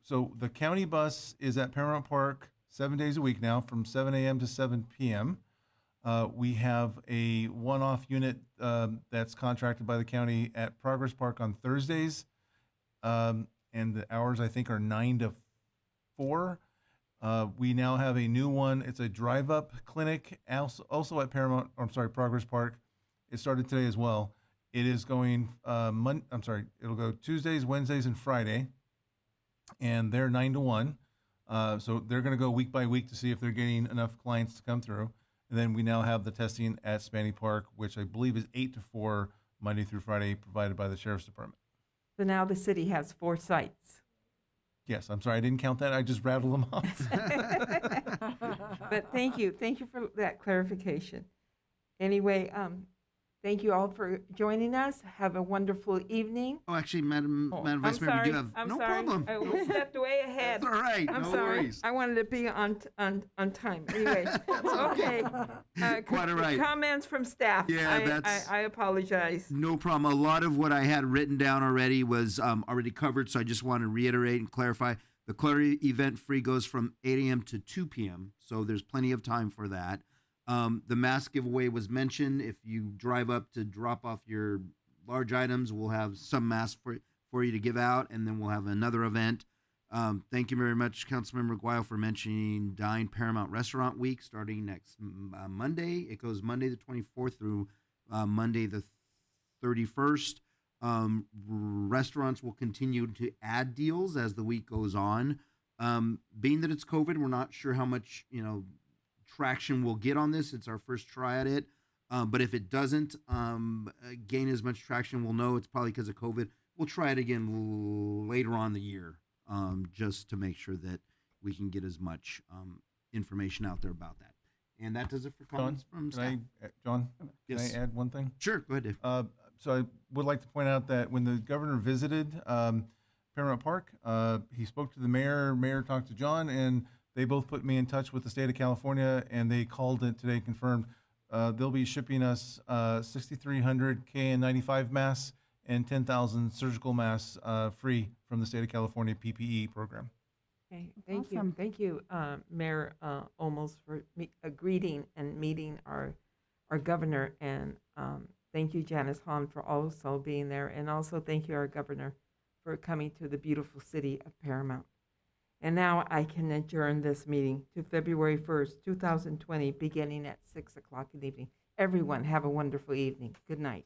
So the county bus is at Paramount Park 7 days a week now, from 7 a.m. to 7 p.m. We have a one-off unit that's contracted by the county at Progress Park on Thursdays, and the hours I think are 9 to 4. We now have a new one. It's a drive-up clinic, also at Progress Park. It started today as well. It is going it'll go Tuesdays, Wednesdays, and Friday, and they're 9 to 1. So they're going to go week by week to see if they're getting enough clients to come through. And then we now have the testing at Spanny Park, which I believe is 8 to 4, Monday through Friday, provided by the Sheriff's Department. So now the city has 4 sites. Yes, I'm sorry, I didn't count that. I just rattled them off. But thank you for that clarification. Anyway, thank you all for joining us. Have a wonderful evening. Oh, actually, Madam Vice Mayor, we do have I'm no sorry. problem. I stepped way ahead. That's all right. I'm No sorry. worries. I wanted to be on time. Anyway, okay. Quite all right. Comments from staff. Yeah, I apologize. No problem. A lot of what I had written down already was already covered, so I just want to reiterate and clarify. The clutter event free goes from 8 a.m. to 2 p.m., so there's plenty of time for that. The mask giveaway was mentioned. If you drive up to drop off your large items, we'll have some masks for you to give out, and then we'll have another event. Thank you very much, Councilmember Guile, for mentioning Dine Paramount Restaurant Week starting next Monday. It goes Monday the 24th through Monday the 31st. Restaurants will continue to add deals as the week goes on. Being that it's COVID, we're not sure how much, traction we'll get on this. It's our first try at it. But if it doesn't gain as much traction, we'll know it's probably because of COVID. We'll try it again later on in the year, just to make sure that we can get as much information out there about that. And that does it for comments from staff. John, Yes. can I add one thing? Sure, go ahead, Dave. So I would like to point out that when the governor visited Paramount Park, he spoke to the mayor. Mayor talked to John, and they both put me in touch with the state of California, and they called it today, confirmed they'll be shipping us 6,300 KN95 masks and 10,000 surgical masks free from the state of California PPE program. Okay, thank Awesome. you. Thank you, Mayor Olmos, for greeting and meeting our governor. And thank you, Janice Hahn, for also being there. And also thank you, our governor, for coming to the beautiful city of Paramount. And now I can adjourn this meeting to February 1st, 2020, beginning at 6 o'clock in the evening. Everyone, have a wonderful evening. Good night.